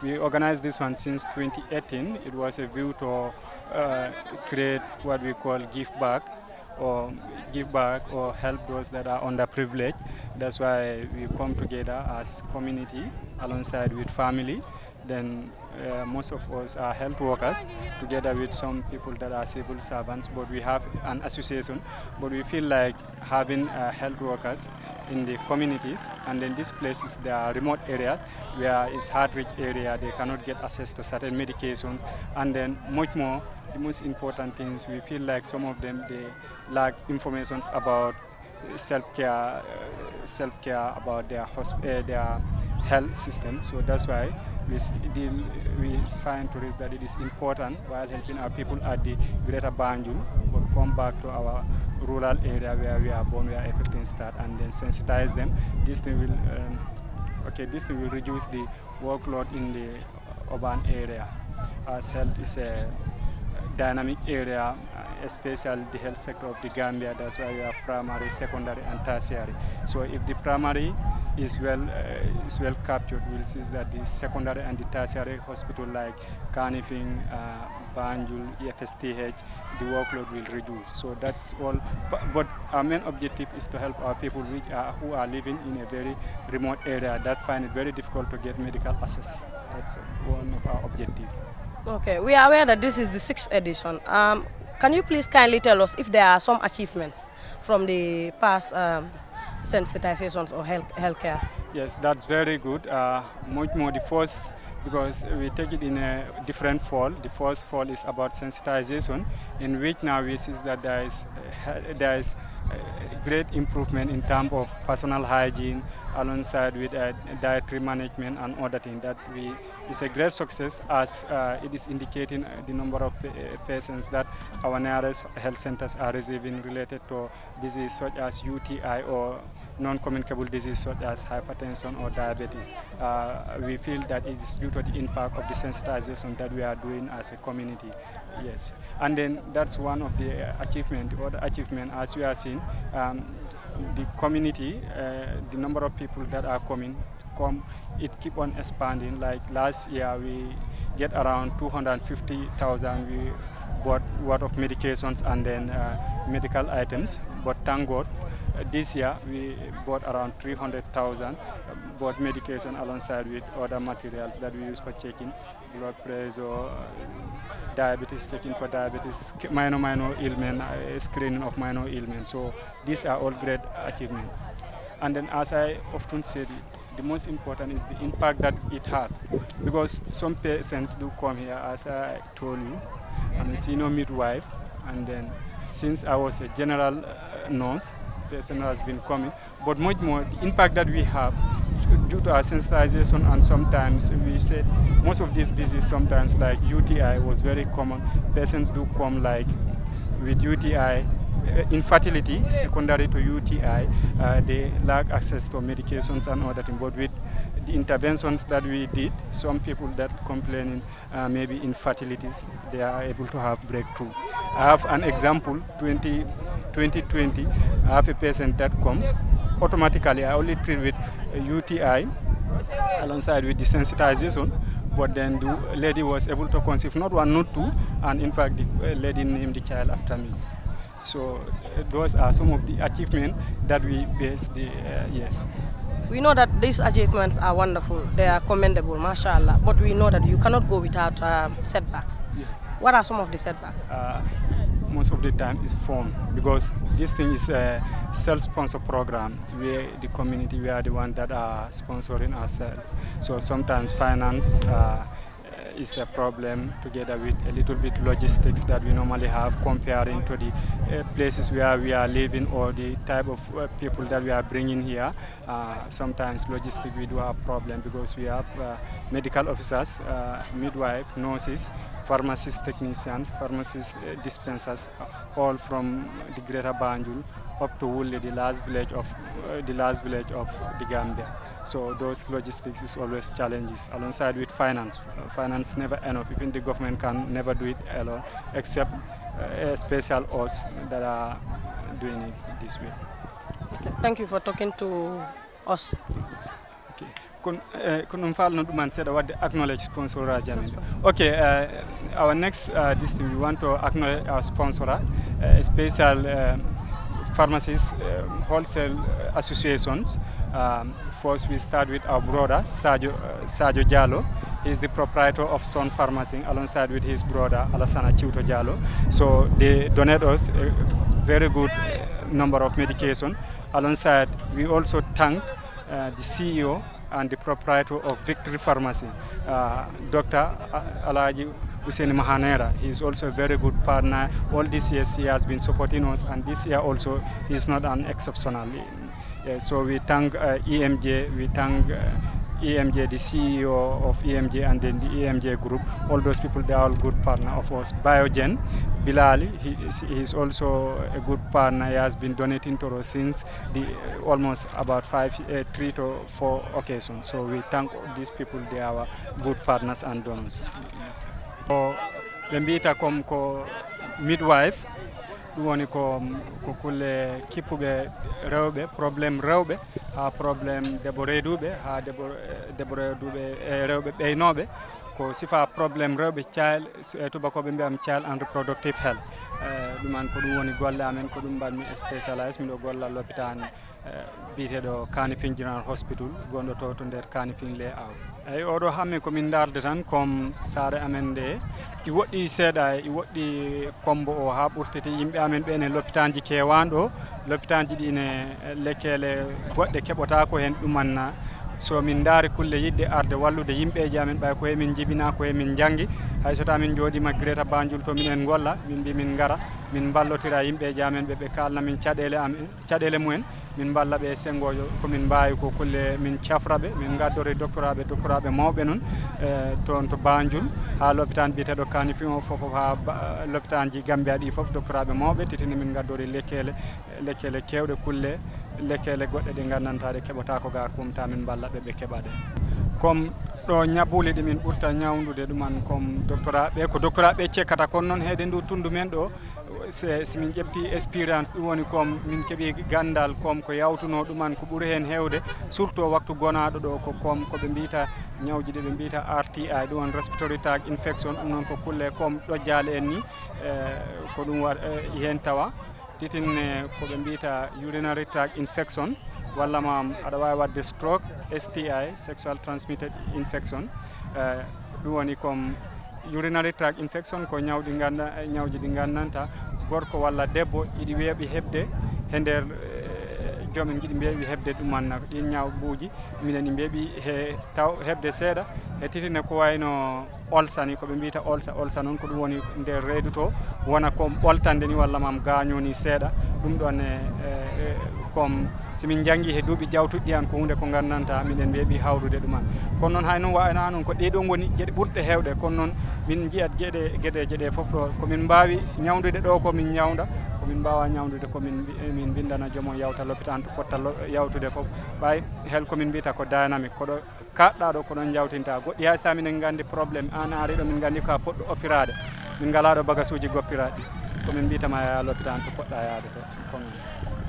we organized this one since 2018. It was a view to create what we call give back or help those that are underprivileged. That's why we come together as community alongside with family. Then most of us are health workers together with some people that are civil servants, but we have an association. But we feel like having health workers in the communities, and then these places, there are remote areas where it's hard-rich area, they cannot get access to certain medications, and then much more, the most important things, we feel like some of them, they lack information about self-care about their health system. So that's why we find to this that it is important while helping our people at the Greater Banjul, but come back to our rural area where we are born, where everything starts, and then sensitize them. This thing will reduce the workload in the urban area, as health is a dynamic area, especially the health sector of the Gambia. That's why we have primary, secondary, and tertiary. So if the primary is well captured, we'll see that the secondary and the tertiary hospital like Kanifing, Banjul, EFSTH, the workload will reduce. So that's all. But our main objective is to help our people who are living in a very remote area that find it very difficult to get medical access. That's one of our objectives. Okay, we are aware that this is the 6th edition. Can you please kindly tell us if there are some achievements from the past sensitizations or healthcare? Yes, that's very good. Much more the first, because we take it in a different fall. The first fall is about sensitization, in which now we see that there is great improvement in terms of personal hygiene, alongside with dietary management and other things. It's a great success, as it is indicating the number of patients that our nearest health centers are receiving related to disease such as UTI or non-communicable disease such as hypertension or diabetes. We feel that it is due to the impact of the sensitization that we are doing as a community. Yes, and then that's one of the achievement. The other achievement, as we are seeing, the community, the number of people that are coming, it keep on expanding. Like last year, we get around 250,000. We bought worth of medications and then medical items. But thank God, this year we bought around 300,000. Bought medication alongside with other materials that we use for checking blood pressure, diabetes, checking for diabetes, minor ailment, screening of minor ailments. So these are all great achievements. And then, as I often say, the most important is the impact that it has, because some patients do come here. As I told you, I'm a senior midwife, and then since I was a general nurse, patient has been coming. But much more, the impact that we have due to our sensitization, and sometimes we said most of these diseases, sometimes like UTI was very common. Patients do come like with UTI, infertility secondary to UTI, they lack access to medications and other things. But with the interventions that we did, some people that complaining maybe infertilities, they are able to have breakthrough. I have an example, 2020, I have a patient that comes, automatically I only treat with UTI alongside with desensitization, but then the lady was able to conceive not one, not two, and in fact the lady named the child after me. So those are some of the achievements that we base the, yes. We know that these achievements are wonderful, they are commendable, mashallah, but we know that you cannot go without setbacks. Yes. What are some of the setbacks? Most of the time is fun, because this thing is a self-sponsor program. We, the community, we are the ones that are sponsoring ourselves. So sometimes finance is a problem, together with a little bit logistics that we normally have, comparing to the places where we are living or the type of people that we are bringing here. Sometimes logistics we do have problem, because we have medical officers, midwife, nurses, pharmacist technicians, pharmacist dispensers, all from the Greater Banjul up to Wulle, the last village of the Gambia. So those logistics is always challenges, alongside with finance. Finance never enough. Even the government can never do it alone, except special us that are doing it this way. Okay. Thank you for talking to us. Okay. Acknowledge sponsor. Okay, our next this thing, we want to acknowledge our sponsor, special pharmacists, wholesale associations. First, we start with our brother, Sadio Jallo. He's the proprietor of Sun Pharmacy, alongside with his brother, Alassana Chiuto Jallo. So they donate us a very good number of medication. Alongside, we also thank the CEO and the proprietor of Victory Pharmacy, Dr. Alaji Hussein Mahanera. He is also a very good partner. All these years he has been supporting us, and this year also he is not an exceptional. So we thank EMJ, we thank EMJ, the CEO of EMJ, and then the EMJ group. All those people, they are all good partner of us. Biogen, Bilali, he is also a good partner. He has been donating to us since almost about 3 to 4 occasions. So we thank these people, they are our good partners and donors. Yes. So, Bembita come ko midwife, ɗum woni ko kulle kippuɓe rewɓe probléme rewɓe ha probléme debbo reeduɓe ha debbo reeduɓe e rewɓe ɓeynoɓe ko sifa probléme rewɓe child tubakoɓe mbiyam child and reproductive health ɗuman ko ɗum woni golle amen ko ɗum mbanmi spécialise miɗo golla l'hôpital biyeteɗo Kanifing General Hospital gonɗo to nder Kanifing le aw eyyi oɗo hammi komin darde tan comme saare amen nde i woɗɗi seeɗa i woɗɗi kombo o ha ɓurtete yimɓe amen ɓen e l'hôpital ji kewan ɗo l'hôpital ji ɗi ne lekkele goɗɗe keɓotako hen ɗumanna so min daari kulle yidde arde wallude yimɓeji amen ɓay ko hemin jibina ko hemin janggi hay so taw min jooɗima Greta Banjul to minen golla min mbi min ngara min ballotira yimɓeji amen ɓe kalna min caɗele mumen min balla ɓe sengojo komin mbawi ko kulle min cafraɓe min gaddore doctoraɓe mawɓe noon toon to Banjul ha l'hôpital biyeteɗo Kanifing o fof ha l'hôpital ji Gambia ɗi foof doctoraɓe mawɓe titini min gaddori lekkele kewɗe kulle lekkele goɗɗe ɗe gandanta ɗe keɓotako ga kumta min balla ɓe keɓa ɗe comme ɗo ñabbuli ɗi min ɓurta ñawdude ɗuman comme doctoraɓe ko doctoraɓe cekkata kono noon heede ndu tundu men ɗo si min ƴeɓti expérience ɗum woni comme min keeɓi gandal comme ko yawtuno ɗuman ko ɓuuri hen hewde surtout waktu gonaɗo ɗo ko comme koɓe mbiyata ñawji ɗi ɓe mbiyata RTI ɗum won respiratory tract infection ɗum noon ko kulle comme ɗojjale en ni ko ɗum hen tawa titinne koɓe mbiyata urinary tract infection walla ma aɗa wawi wadde stroke STI sexual transmitted infection ɗum woni comme urinary tract infection ko ñawji ɗi gandanta gorko walla debbo iɗi weeɓi hebde he nder joomum jiɗi mbeewi hebde ɗumanna ɗin ñawɓuji minen mbeeɓi taw hebde seeɗa e titine ko wayno olsa ni koɓe mbiyata olsa noon ko ɗum woni nder reedu to wona comme ɓoltande ni walla mam gañoni seeɗa ɗum ɗon comme simin janggi he duuɓi jawtuɗi an ko hunde ko gandanta minen mbeeɓi hawrude ɗuman kono noon hay noon wayna noon ko ɗeɗo goni gueɗe ɓurɗe hewɗe kono noon min jiyat gueɗeje ɗe foof ɗo komin mbawi ñawdude ɗo komin ñawda komin mbawa ñawdude komin bindana joomon yawta l'hôpital to fotta yawtude foof ɓay hel komin mbiyata ko dynamique koɗo kaɗɗa ɗo ko ɗon jawtinta goɗɗi hay so taw minen gandi probléme an ari ɗo min gandi ka poɗɗo opérade min ngala ɗo bagasuji goppiraɗi komin mbiyatama ya l'hôpital to poɗɗa yaade to kono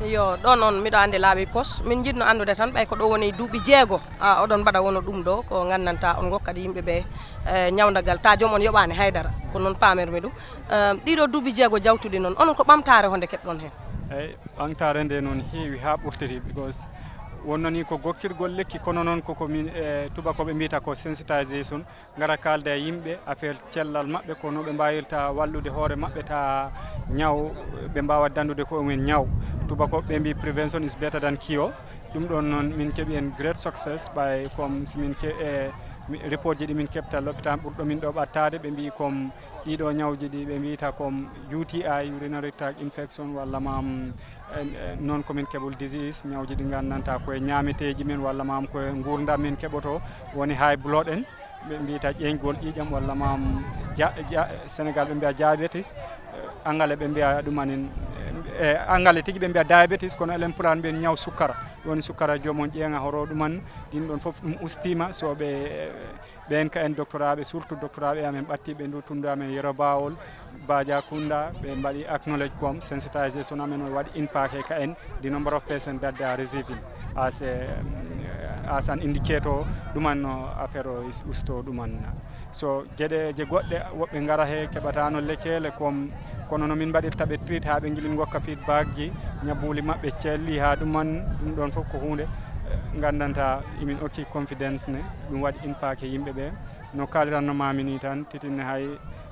yo ɗo noon miɗo andi laaɓi pos min jiɗno andude tan ɓay ko ɗo woni duuɓi 6 oɗon mbaɗa wono ɗum ɗo ko gandanta on gokkadi yimɓeɓe ñawdagal ta joom on yoɓani haydara ko noon pamirmi ɗum ɗiɗo duuɓi 6 jawtuɗi noon onon ko ɓamtare honde keɓɗon hen eyyi ɓamtare nde noon heewi ha ɓurtiti because wonno ni ko gokkirgol lekki kono noon koko min tubakoɓe mbiyata ko sensitisation gara kalde e yimɓe affaire cellal mabɓe kono ɓe mbawirta wallude hoore mabɓe ta ñaw ɓe mbawa dandude ko men ñaw tubakoɓe mbi prevention is better than cure ɗum ɗon noon min keeɓi en great success ɓay comme simin report ji ɗi min keɓta l'hôpital ɓurɗo min ɗo ɓattade ɓe mbi comme ɗiɗo ñawji ɗi ɓe mbiyata comme UTI urinary tract infection walla mam noon komin keɓol disease ñawji ɗi gandanta koye ñameteji men walla mam koye gurdam min keɓoto woni high blood en ɓe mbiyata ƴeñgol ƴiƴam walla mam Sénégal ɓe mbiya diabétis angale ɓe mbiya ɗumanin angale tigui ɓe mbiya diabétis kono elen puran ɓen ñaw sukkara woni sukkara jomon ƴeeŋa horo ɗuman ɗin ɗon foof ɗum ustima so ɓen ka en doctoraɓe surtout doctoraɓe amen ɓattiɓe ndu tundu amen Yero Bawol Badia Kounda ɓe mbaɗi acknowledge comme sensitisation amen o waɗi impact ka en the number of patients that they are receiving as an indicator ɗumanno affaire o usto ɗumanna so gueɗeje goɗɗe woɓɓe gara he keɓatano lekkele comme kono nomin mbaɗirta ɓe treat ha ɓe guilin gokka feedback ji ñabbuli mabɓe celli ha ɗuman ɗum ɗon foof ko hunde gandanta imin okki confidence ne ɗum waɗi impact e yimɓeɓe no kalirannomami ni tan titinne hay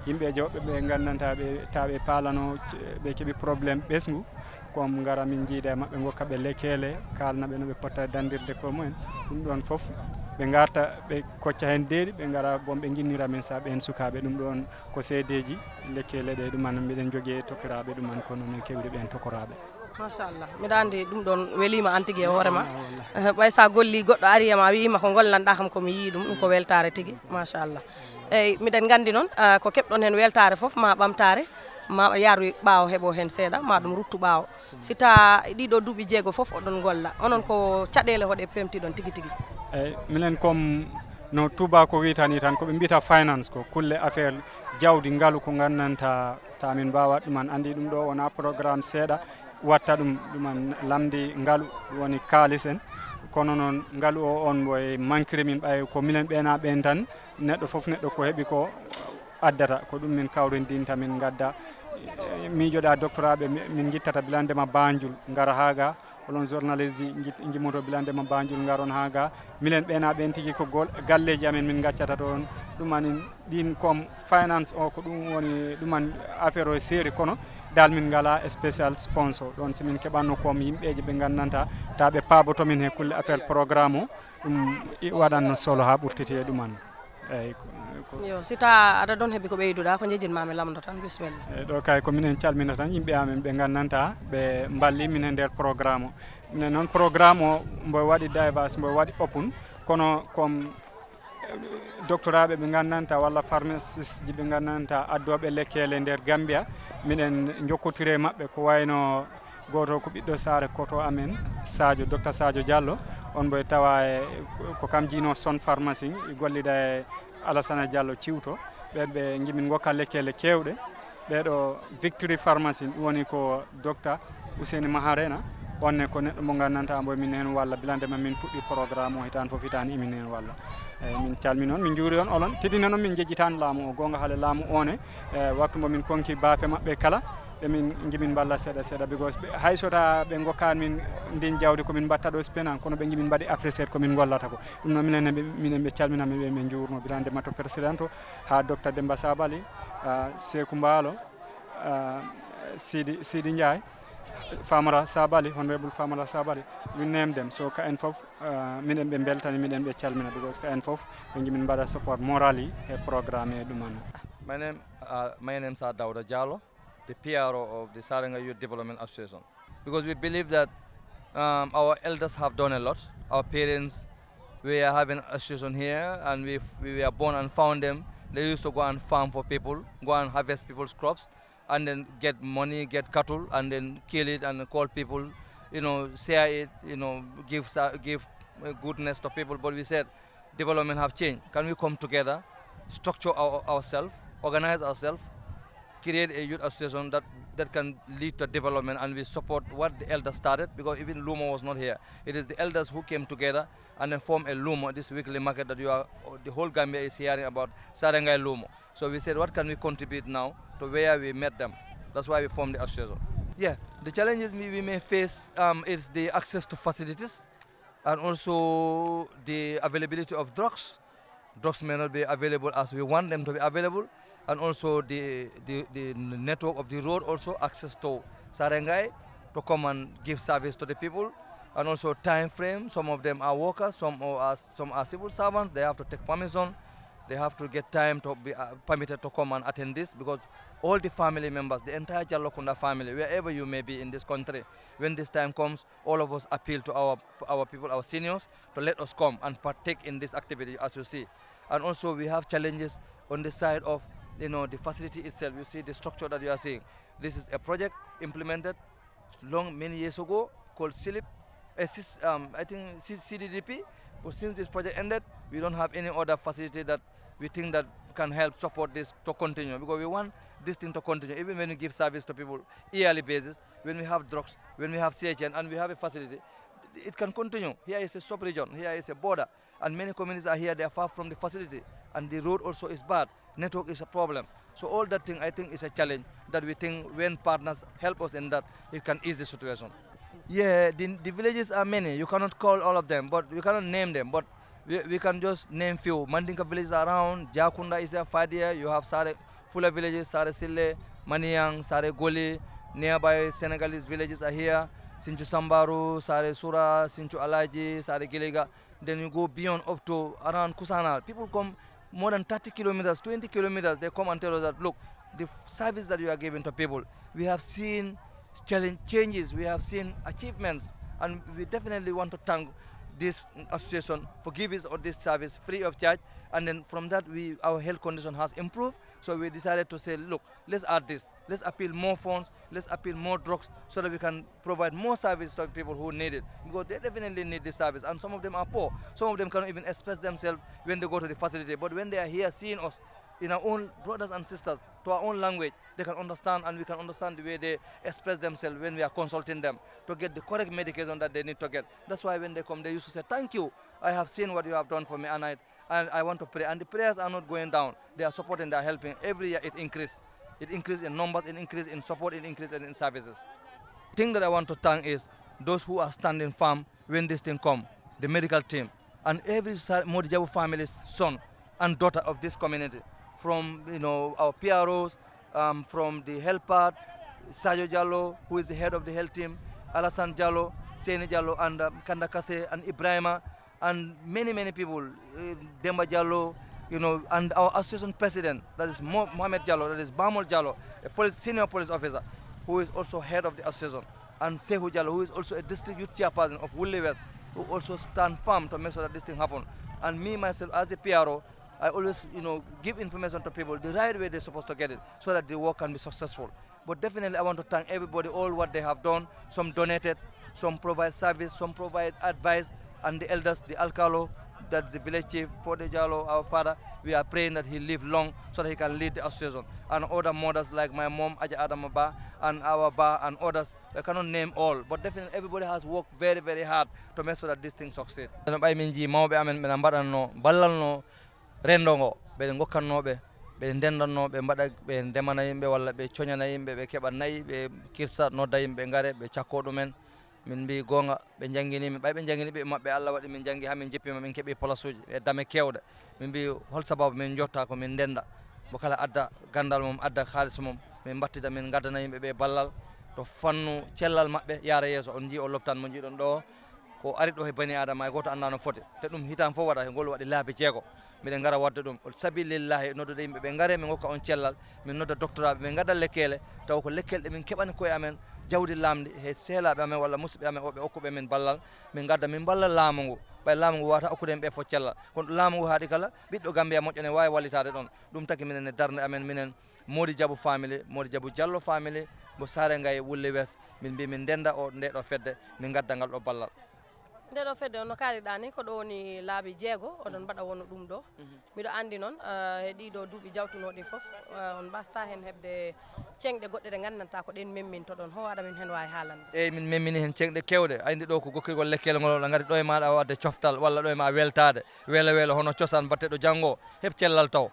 yimɓeje woɓɓe ɓe gandanta ɓe paalano ɓe keeɓi probléme ɓesgu comme gara min jiida e mabɓe gokka ɓe lekkele kalnaɓe no ɓe potta dandirde ko mumen ɗum ɗon foof ɓe garta ɓe kocca hen deeɗi ɓe gara bon ɓe guinnira men sa ɓen sukaɓe ɗum ɗon ko seedeji lekkele ɗe ɗuman mbiɗen jogui tokiraɓe ɗuman kono min kewri ɓen tokoraɓe machallah mbiɗa andi ɗum ɗon welima an tigui e hoorema ɓay sa golli goɗɗo ari e ma wima ko gollanɗa kam komi yii ɗum ko weltare tigui machallah eyyi miɗen gandi noon ko keɓɗon hen weltare foof ma ɓamtare ma yaaru ɓaawo heeɓo hen seeɗa ma ɗum ruttu ɓaawo si ta ɗiɗo duuɓi 6 foof oɗon golla onon ko caɗele hoɗe pemtiɗon tigui tigui eyyi minen comme no tubako witani tan ko ɓe mbiyata finance ko kulle affaire jawdi ngalu ko gandanta ta min mbawa ɗuman andi ɗum ɗo wona programme seeɗa watta ɗuman lamdi ngalu woni kalis en kono noon ngalu o on boye manquere min ɓay ko minen ɓena ɓen tan neɗɗo foof neɗɗo ko heeɓi ko addata ko ɗum min kawrindinta min gadda miijoɗa doctoraɓe min guittata bilandema Banjul ngara haga olon journaliste ji jimmoto bilandema Banjul ngaron haga milen ɓena ɓen tigui ko galleji amen min gaccata toon ɗumani ɗin comme finance o ko ɗum woni ɗuman affaire o séri kono dal min ngala spécial sponsor ɗon simin keɓanno kom yimɓeje ɓe gandanta ta ɓe paabotomin he kulle affaire programme o ɗum waɗanno solo ha ɓurtiti e ɗuman eyyi yo si ta aɗa ɗon heeɓi ko ɓeyduɗa ko jejjinmami lamdo tan bisimilla eyyi ɗo kay ko minen calmina tan yimɓe amen ɓe gandanta ɓe mballi min e nder programme o minen noon programme o mbo waɗi divers mbo waɗi open kono comme doctoraɓe ɓe gandanta walla pharmaciste ji ɓe gandanta addoɓe lekkele nder Gambia minen jokkotire mabɓe ko wayno goto ko ɓiɗɗo saare koto amen Sadio docteur Sadio Diallo on boye tawa ko kam jino Son pharmacie gollida e Alassane Diallo Ciwto ɓeɓe jimin gokka lekkele kewɗe ɓeɗo Victory pharmacie ɗum woni ko docteur Ousseyni Maharena onne ko neɗɗo mo gandanta mbo min hen walla bilandema min puɗɗi programme o hitan foof hitani imin hen walla eyyi min calmini on min juuri on olon teddina noon min jejjitani laamu o gonga haale laamu one waktu mo min konki baafe mabɓe kala ɓemin jimin balla seeɗa seeɗa because hay sota ɓe gokkani min ndin jawdi komin mbatta ɗo spenan kono ɓe jimin mbaɗi apprécier komin gollata ko ɗum noon minen ɓe calminama ɓe min jurno birandema to président o ha docteur Demba Sabali Sékou Mbalo Sidi Ndiaye Famara Sabali honorable Famara Sabali we name them so ka en foof minen ɓe beltani minen ɓe calmina because ka en foof ɓe jimin mbaɗa support morally e programme e ɗuman. My name is Dawda Diallo, the PRO of the Sarenga Youth Development Association, because we believe that our elders have done a lot. Our parents, we are having an association here, and we were born and found them. They used to go and farm for people, go and harvest people's crops, and then get money, get cattle, and then kill it and call people, share it, give goodness to people. But we said, development have changed. Can we come together, structure ourselves, organize ourselves, create a youth association that can lead to development, and we support what the elders started, because even Lumo was not here. It is the elders who came together and then formed a Lumo, this weekly market that the whole Gambia is hearing about, Sarengai Lumo. So we said, what can we contribute now to where we met them? That's why we formed the association. Yeah, the challenges we may face is the access to facilities, and also the availability of drugs. Drugs may not be available as we want them to be available, and also the network of the road, also access to Sarengai to come and give service to the people, and also time frame. Some of them are workers, some are civil servants. They have to take permission. They have to get time to be permitted to come and attend this, because all the family members, the entire Jalokunda family, wherever you may be in this country, when this time comes, all of us appeal to our people, our seniors, to let us come and partake in this activity, as you see. And also we have challenges on the side of the facility itself. You see the structure that you are seeing. This is a project implemented many years ago called CILIP, I think CDDP. But since this project ended, we don't have any other facility that we think that can help support this to continue, because we want this thing to continue. Even when we give service to people yearly basis, when we have drugs, when we have CHN, and we have a facility, it can continue. Here is a sub-region, here is a border, and many communities are here, they are far from the facility, and the road also is bad, network is a problem. So all that thing, I think, is a challenge that we think when partners help us in that, it can ease the situation. Yeah, the villages are many. You cannot call all of them, but we cannot name them, but we can just name few. Mandinka villages around, Jakunda is there, Fadia, you have Sare Fula villages, Sare Sille, Maniang, Sare Goli, nearby Senegalese villages are here, Sinchu Sambaru, Sare Sura, Sinchu Alaji, Sare Gilega. Then you go beyond up to around Kusana. People come more than 30 kilometers, 20 kilometers, they come and tell us that, look, the service that you are giving to people, we have seen changes, we have seen achievements, and we definitely want to thank this association for giving us this service free of charge, and then from that our health condition has improved, so we decided to say, look, let's add this, let's appeal more funds, let's appeal more drugs, so that we can provide more service to people who need it, because they definitely need this service, and some of them are poor, some of them cannot even express themselves when they go to the facility, but when they are here seeing us in our own brothers and sisters, to our own language, they can understand, and we can understand the way they express themselves when we are consulting them to get the correct medication that they need to get. That's why when they come, they used to say, thank you, I have seen what you have done for me, and I want to pray. And the prayers are not going down. They are supporting, they are helping. Every year it increases. It increases in numbers, it increases in support, it increases in services. The thing that I want to thank is those who are standing firm when this thing comes, the medical team, and every Modi Jabu family's son and daughter of this community, from our PROs, from the health part, Sajo Jallo, who is the head of the health team, Alassane Jallo, Seni Jallo, and Kanda Kase, and Ibrahima, and many people, Demba Jallo, and our association president, that is Mohamed Jallo, that is Bamol Jallo, a senior police officer, who is also head of the association, and Sehu Jallo, who is also a district youth chairperson of Woodley West, who also stand firm to make sure that this thing happens. And me, myself, as a PRO, I always, give information to people the right way they're supposed to get it, so that the work can be successful. But definitely I want to thank everybody, all what they have done. Some donated, some provide service, some provide advice, and the elders, the Alcalo, that's the village chief, Fode Jallo, our father, we are praying that he live long so that he can lead the association. And other mothers like my mom, Aja Adamaba, and our Ba, and others, I cannot name all, but definitely everybody has worked very, very hard to make sure that this thing succeeds. Rendongo be ngokkannoɓe ɓe ndendannoɓe mbaɗa ɓe ndemana yimɓe walla ɓe coñana yimɓe ɓe keɓa nayi ɓe kirsa nodda yimɓe ngare ɓe cakko ɗumen min mbi gonga ɓe jangguinimi ɓay ɓe jangguini ɓe mabɓe Allah waɗi min janggi ha min jippima min keeɓi place uji e dame kewɗe min mbi hol sababu min jotta ko min ndenda mo kala adda gandal mum adda haalis mum min battita min gaddana yimɓe ɓe ballal to fannu cellal mabɓe yaara yeeso on ji o loptan mo jiɗon ɗo ko ari ɗo he bani adama e goto anda no foti te ɗum hitan fof waɗa ngol waɗi laabi jeego miɗen gara wadde ɗum sabilillahi noddude yimɓe ɓe ngare min hokka on cellal min nodda doctoraɓe ɓe gadda lekkele taw ko lekkelɗe min keɓani koye amen jawdi lamdi he sehlaɓe amen walla musidɓe amen oɓe okkuɓe min ballal min gadda min balla laamu ngu ɓay laamu ngu wawata okkude en ɓe fof cellal kono laamu ngu haadi kala ɓiɗɗo Gambia moƴƴone wawi wallitade ɗon ɗum tagi minen e darde amen minen Modi Jabu family, Modi Jabu Jallo family mo Sare Ngaye Woodley West min mbi min ndenda o ndeɗo fedde min gadda ngal ɗo ballal. Ndeɗo fedde no kaaliɗa ni ko ɗo woni laabi jeego oɗon mbaɗa wonno ɗum ɗo miɗo andi noon e ɗiɗo duuɓi jawtunoɗi fof on mbasta hen heɓde ceŋɗe goɗɗe ɗe gandanta ko ɗen memmintoɗon ho waɗa min hen wawi haalande. Eyyi min memmini hen ceŋɗe kewɗe andi ɗo ko gokkirgol lekkele ngol oɗon gandi ɗo e maɗa a wadde coftal walla ɗo e ma weltade weelo hono cosaan batteɗo janggo heɓ cellal taw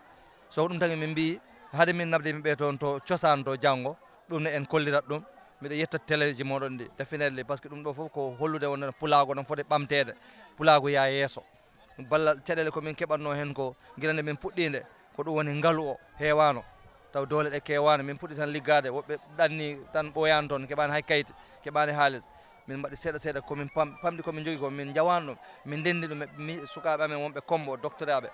so ɗum tagi min mbi haade min nabde yimɓe toon to cosaan to janggo ɗum ne en kollirat ɗum miɗa yetta téléji moɗon ɗi definitely par ce que ɗum ɗo fof ko hollude wonno pulago ɗon foti ɓamtede pulago ya yeeso balla caɗele komin keɓatno hen ko guilande min puɗɗinde ko ɗum woni ngaalu o heewano taw doole ɗe kewano min puɗɗi tan liggade woɓɓe ɗanni tan ɓoyani toon keɓani hay kayit keɓani haalis min mbaɗi seeɗa komin pamɗi komin jogui ko min jawani ɗum min ndendi ɗum sukaɓe amen wonɓe kombo doctoraɓe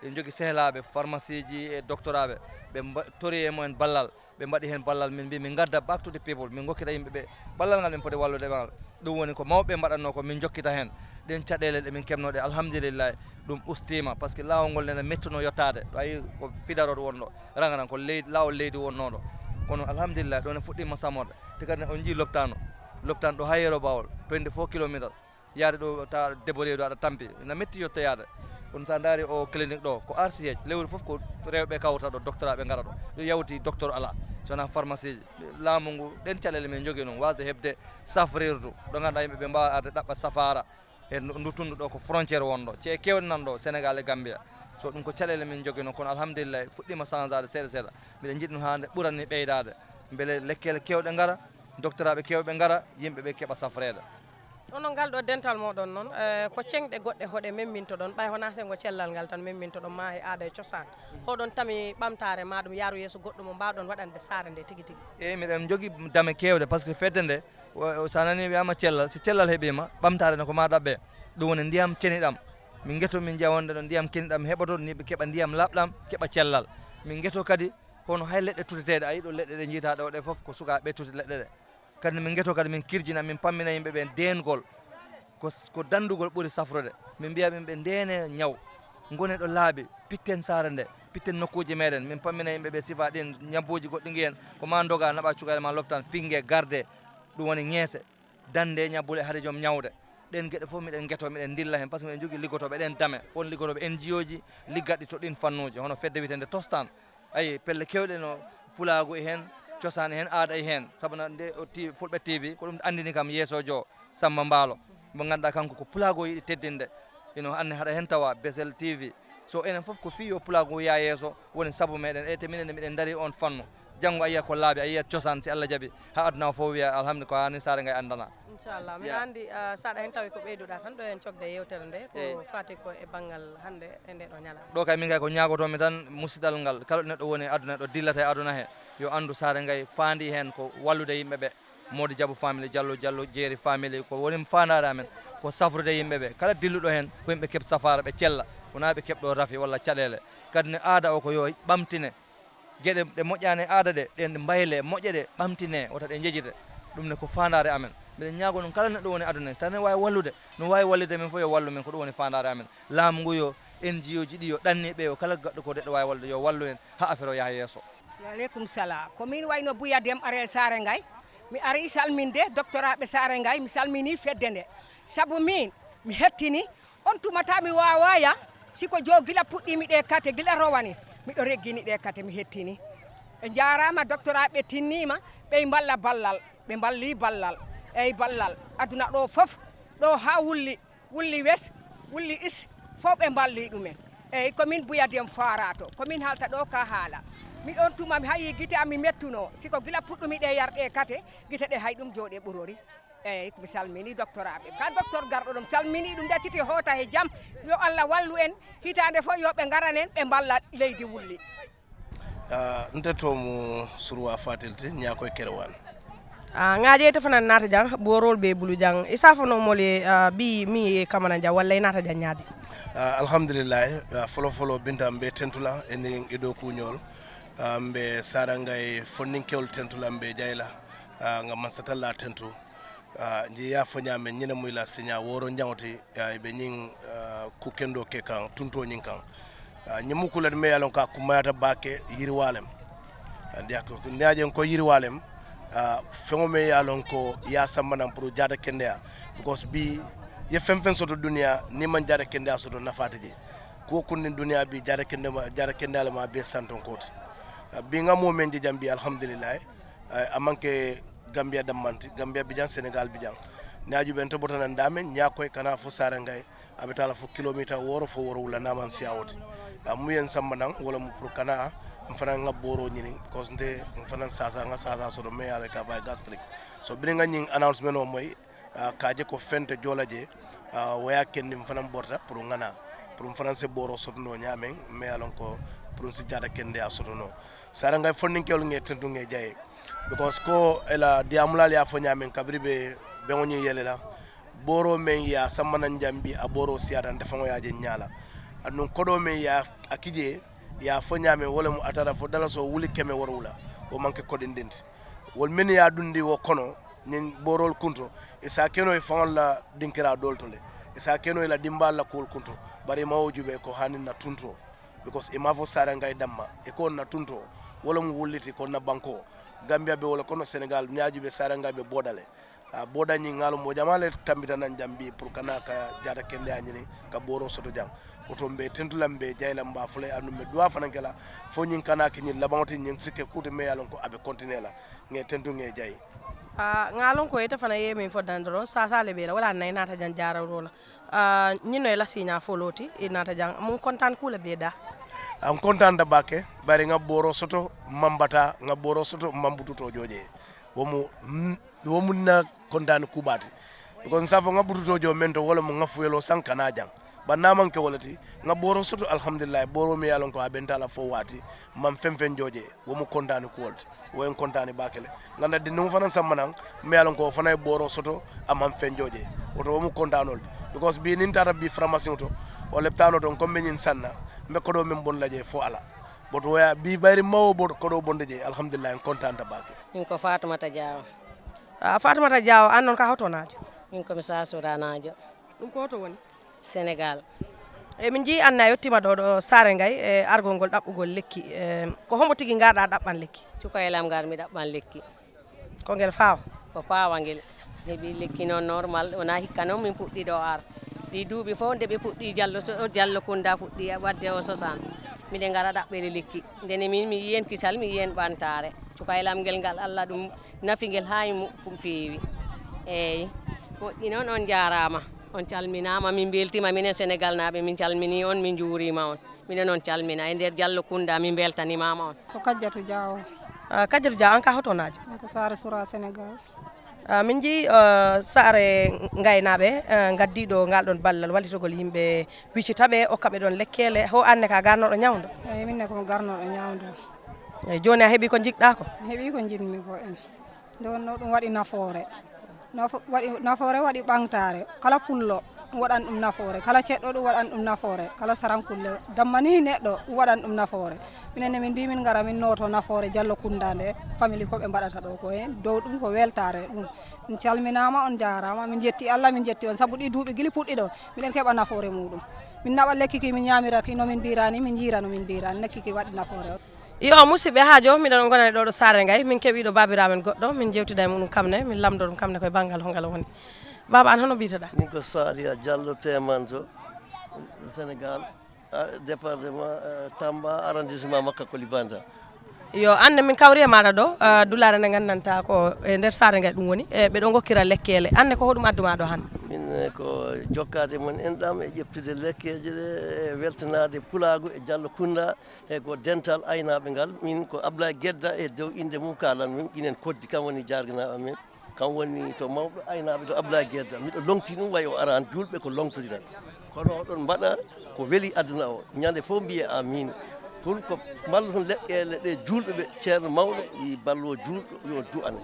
en jogui sehlaɓe pharmacie ji e doctoraɓe ɓe tori e mumen ballal ɓe mbaɗi hen ballal min mbi min gadda back to the people min gokkita yimɓeɓe ballal ngal min poti wallude ngal ɗum woni ko mawɓe mbaɗatno ko min jokkita hen ɗen caɗele ɗe min kebnoɗe alhamdulillahi ɗum ustima par ce que lawol ngol nene mettuno yettade ɗo ayi ko fidaroɗo wonɗo ragaran ko leydi lawol leydi wonnoɗo kono alhamdulillah ɗon e fuɗɗima samorde te kadi on jii loptano ɗo ha Yero Bawol 24 kilométres yaade ɗo ta débori ɗo aɗa tampi ina metti yettoyade on sa daari o clinique ɗo ko RCH lewru foof ko rewɓe kawta ɗo doctoraɓe gara ɗo yawti docteur ala sona pharmacie ji laamu ngu ɗen caɗele min jogui noon wasde hebde safrirdu ɗo ganduɗa yimɓeɓe mbawa arde ɗaɓɓa safara e duttundu ɗo ko frontiére wonɗo ce kewɗe nan ɗo Sénégal e Gambia so ɗum ko caɗele min jogui noon kono alhamdulillah fuɗɗima changade seeɗa seeɗa mbiɗen jiiɗi ɗum hande ɓuranni ɓeydade beele lekkele kewɗe gara doctoraɓe kewɓe gara yimɓeɓe keeɓa safrede. onon ngal ɗo dental moɗon noon ko ceŋɗe goɗɗe hoɗe memmintoɗon ɓay hona sengo cellal ngal tan memmintoɗon ma e aada e cosaan hoɗon tami ɓamtare ma ɗum yaaru yeeso goɗɗo mo mbawɗon waɗande saare nde tigui tigui. Eyyi miɗen jogui dame kewɗe par ce que fedde nde sa nani wiyama cellal si cellal heeɓima ɓamtare ne ko ma ɗaɓɓe ɗum woni ndiyam ceniɗam min gueto min jawonde ɗo ndiyam ceniɗam heɓoto ni ɓe keeɓa ndiyam labɗam keeɓa cellal min gueto kadi hono hay leɗɗe tuteteɗe ayi ɗo leɗɗe ɗe jiita ɗo ɗe foof ko sukaɓe tuti leɗɗe ɗe kadi min gueto kadi min kirjina min pammina yimɓeɓe dengol ko dandugol ɓuri safrode min mbiya min ɓe ndene ñaw gone ɗo laaɓi pitten sare nde pitten nokkuji meɗen min pammina yimɓe ɓe sifa ɗin ñabbuji goɗɗi ngiyen ko ma doga naɓa cukade ma loptan pingue garde ɗum woni ŋeese dande ñabbule haade joom ñawde ɗen gueɗe fof miɗen gueto miɗen dilla hen par ce que miɗen jogui liggotoɓe ɗen dame on liggotoɓe NGO ji liggatɗi to ɗin fannuji hono fedde witende tostan ayi pelle kewɗe no pulagu e hen cosaan e hen aada e hen saabu nde Fulɓe TV ko ɗum andini kam yeesojo Samba Mbaalo mo ganduɗa kanko ko pulago yiɗi teddinde ino anne haɗa hen tawa Besel TV so enen foof ko fi yo pulago ya yeeso woni saabu meɗen e te minen miɗen daari on fannu janggo a yiyat ko laaɓi a yiyat cosaan si Allah jaaɓi ha aduna o fof wiya alhamdulillah ko hani Sare Ngaye andana inchallah mbiɗa andi saɗa hen tawi ko ɓeyduɗa tan ɗo hen cogde yewtere nde ko fati ko e banggal hande e nde ɗo ñalama ɗo kay min kay ko ñagotomi tan musidal ngal kala ɗo neɗɗo woni aduna ɗo dillata e aduna he yo andu Sare Ngaye faandi hen ko wallude yimɓeɓe Mody Diabou family Diallo Jeeri family ko woni fandare amen ko safrude yimɓeɓe kala dilluɗo hen ko yimɓe keeb safara ɓe cella wona ɓe keɓɗo rafi walla caɗele kadi ne aada o ko yo ɓamtine gueɗe ɗe moƴƴani aada ɗe ɗen ɗe mbayle moƴƴe ɗe ɓamtine wota ɗe jejjite ɗum ne ko fandare amen mbiɗen ñaago noon kala neɗɗo woni aduna so tawi wawi wallude no wawi wallude min fof yo wallu min ko ɗum woni fandare amen laamu ngu yo NGO ji ɗi yo ɗanniɓe yo kala gaɗɗo ko neɗɗo wawi wallude yo wallu en ha affaire o yaaha yesso. Aleykum salam komin wayno Bouya Deme are Sare Ngaye mi ari salminde docteur aɓe Sare Ngaye mi salmini fedde nde saabu min mi hettini on tumata mi wawaya siko jo gila puɗɗimi ɗe kate gila rowani miɗo reggini ɗe kate mi hettini ɓe jarama docteur aɓe tinnima ɓe balla ballal ɓe balli ballal eyyi ballal aduna ɗo foof ɗo ha wulli wes wulli is fof ɓe balli ɗumen eyyi komin Bouya Deme farato komin halta ɗo ka haala miɗon tuma mi hayi guite ami mettuno siko gila puɗɗumi ɗe yarɗe kate guite ɗe hay ɗum jooɗe ɓurori eyyi mi salmini docteur aɓe ka docteur garɗo ɗum salmini ɗum ɗe titi hoota he jaam yo Allah wallu en hitande fof yo ɓe garanen ɓe balla leydi wulli ndetomo Surwa Fatilti ñakoye Kerewan ngaje tefanan nata jang borol be bulu jang isafano mole bi mi kamana ja walla nata jang nyaade alhamdulillah folo binta mbe tentula en edo kuñol mbe Sare Ngaye fonninkewol tentula mbe jayla ngam man satalla tentu nji ya foñame ñene muyla signa woro ñawti be ñing ku kendo ke kan tunto ñing kan ñimu kulen me yalon ka kumayata bake yirwalem ndiya ko ndaajen ko yirwalem fengo me yalon ko ya sammanam pour jada kendea because bi ye fen soto dunia ni man jada kendea soto nafati je ko kunni dunia bi jada kendea ma be santon koti bi ngamo men je jambi alhamdulillah amanke Gambia dammanti Gambia bijan Sénégal bijan naaju ben to botana ndame ñakoy kana fo Sare Ngaye abetala fo kilometer woro fo woro wala naman siawoti muyen sammanan wala mu pour kana mfana ngaboro nyini because nte mfana sasa so do me ala ka bay gastric so bi nga ñing announcement o moy kaaje ko fente jolaje waya kenni mfana borta pour ngana pour mfana se boro sotno nyamen me alon ko pour si jada kende a sotono Sare Ngaye fonninkewol nge tentu nge jaye because ko ela diamulal ya fo nyamen kabribe be ngoni yelela boro men ya sammanan jambi a boro siata defango ya je nyala anun kodo men ya akije ya fo nyamen wala mu atara fo dala so wuli keme worwula o manke kodin denti wol men ya dundi wo kono nyin borol kunto e sa keno e fangol la dinkira doltole e sa keno e la dimbal la kol kunto bari mawjube ko hanin na tunto because e mafo Sare Ngaye damma e ko na tunto wala mu wuliti ko na banko Gambia be wala kono Sénégal ñaajube Sare Ngaye be bodale boda ñi ngalo mo jamale tambita nan jambi pour kana ka jada kende anyini ka boro soto jam oto mbe tentulambe jaylam ba fule anu me doa fana kala fo ñin kana ki ñin labawti ñin sikke kude me yalon ko abe continuer la nge tentu nge jay ngalon ko ite fana yemi fo dandoro sa le be wala nay nata jan jarawro la ñino la signa foloti e nata jan mun kontan kula be da am kontaan da bake bari nga boro soto mambata nga boro soto mambututo joje womu na kontaan kubati ko safo nga bututo jo mento wala mo nga fuyelo sankana jang bannaman ke wolati nga boro soto alhamdulillah boro mi yalon ko abenta la fo wati mam femfen joje womu kontaan ko wolti woen kontaan bakele nganda de no fana sammanan mi yalon ko fana boro soto amam fen joje woto womu kontaanol because bi nin tara bi pharmacie to o leptano don ko menin sanna mbe ko do men bon laje fo ala boto waya bi bayri mawo boto ko do bonde je alhamdulillah en content ta bake min ko Fatoumata Diaw Fatoumata Diaw annon ka hoto naajo min ko mi sasura naajo ɗum ko to woni Sénégal. e min jii Anne a yettima ɗo Saare Ngaye e argol ngol ɗaɓɓugol lekki ko homo tigi garɗa ɗaɓɓan lekki Cukaylam gar mi ɗaɓɓan lekki ko ngel faawa ko pawa ngel heɓi lekki noon normal wona hikka noon min puɗɗi ɗo ar ɗi duuɓi fof nde ɓe puɗɗi Diallo Kounda puɗɗi wadde o 60 miɗen ngara ɗaɓɓere lekki ndene min mi yiyen kisal mi yiyen ɓantare cukaylam ngel ngal Allah ɗum nafi ngel ha feewi eyyi moƴƴi noon on jarama on calminama min beltima minen Sénégal naɓe min calmini on min juurima on minen on calmina e nder Diallo Kounda min beltanimama on ko Kadiatou Diaw Kadiatou Diaw an ka hotonajo ko Saare Soura Sénégal min jii Saare Ngaynaɓe gaddiɗo ngal ɗon ballal wallitogol yimɓe wiccitaɓe okkaɓe ɗon lekkele ho Anne ka garnoɗo ñawdo eyyi minne komi garnoɗo ñawdo eyyi joni a heeɓi ko jiɗɗa ko mi heeɓi ko jinmi ko en nde wonno ɗum waɗi nafoore waɗi ɓamtare kala pullo ɗum waɗan ɗum nafoore kala ceɗɗo ɗum waɗan ɗum nafoore kala sarankulle dammani neɗɗo ɗum waɗan ɗum nafoore minenne min mbi min gara min noto nafoore Diallo Kounda nde famille koɓe mbaɗata ɗo ko hen dow ɗum ko weltare ɗum min calminama on jarama min jetti Allah min jetti on saabu ɗi duuɓi guili puɗɗi ɗo miɗen keeɓa nafoore muɗum min naɓa lekki ki min ñamiraki no min mbirani min jiira no min mbirani lekki ki waɗi nafoore yo musidɓe haajo miɗen gonani ɗo Saare Ngaye min keeɓi ɗo babiramen goɗɗo min jewtida e muɗum kamne min lamdo ɗum kamne koye banggal hongal woni baba an hono mbiteɗa min ko Salia Diallo Temanto Sénégal département Tamba arrondissement Makka Koulibantang yo Anne min kawri e maɗa ɗo dullare nde gandanta ko e nder Saare Ngaye ɗum woni ɓe ɗo gokkira lekkele Anne ko hoɗum adduma ɗo hande min ko jokkade mon enɗam e ƴeftude lekkeje ɗe e weltanade pulago e Diallo Kounda e ko dental aynaɓe ngal min ko Ablaye Guedda e dow inde mum kalan min inen koddi kam woni jarganaɓe amen kam woni to mawɓe aynaɓe to Ablaye Guedda miɗo longti ɗum way o arani julɓe ko longtodiran kono oɗon mbaɗa ko weeli aduna o ñande fof mbiye amin pour ko balloton leƴƴele ɗe julɓe ɓe ceerno mawɗo wi ballo julɗo yo du'ane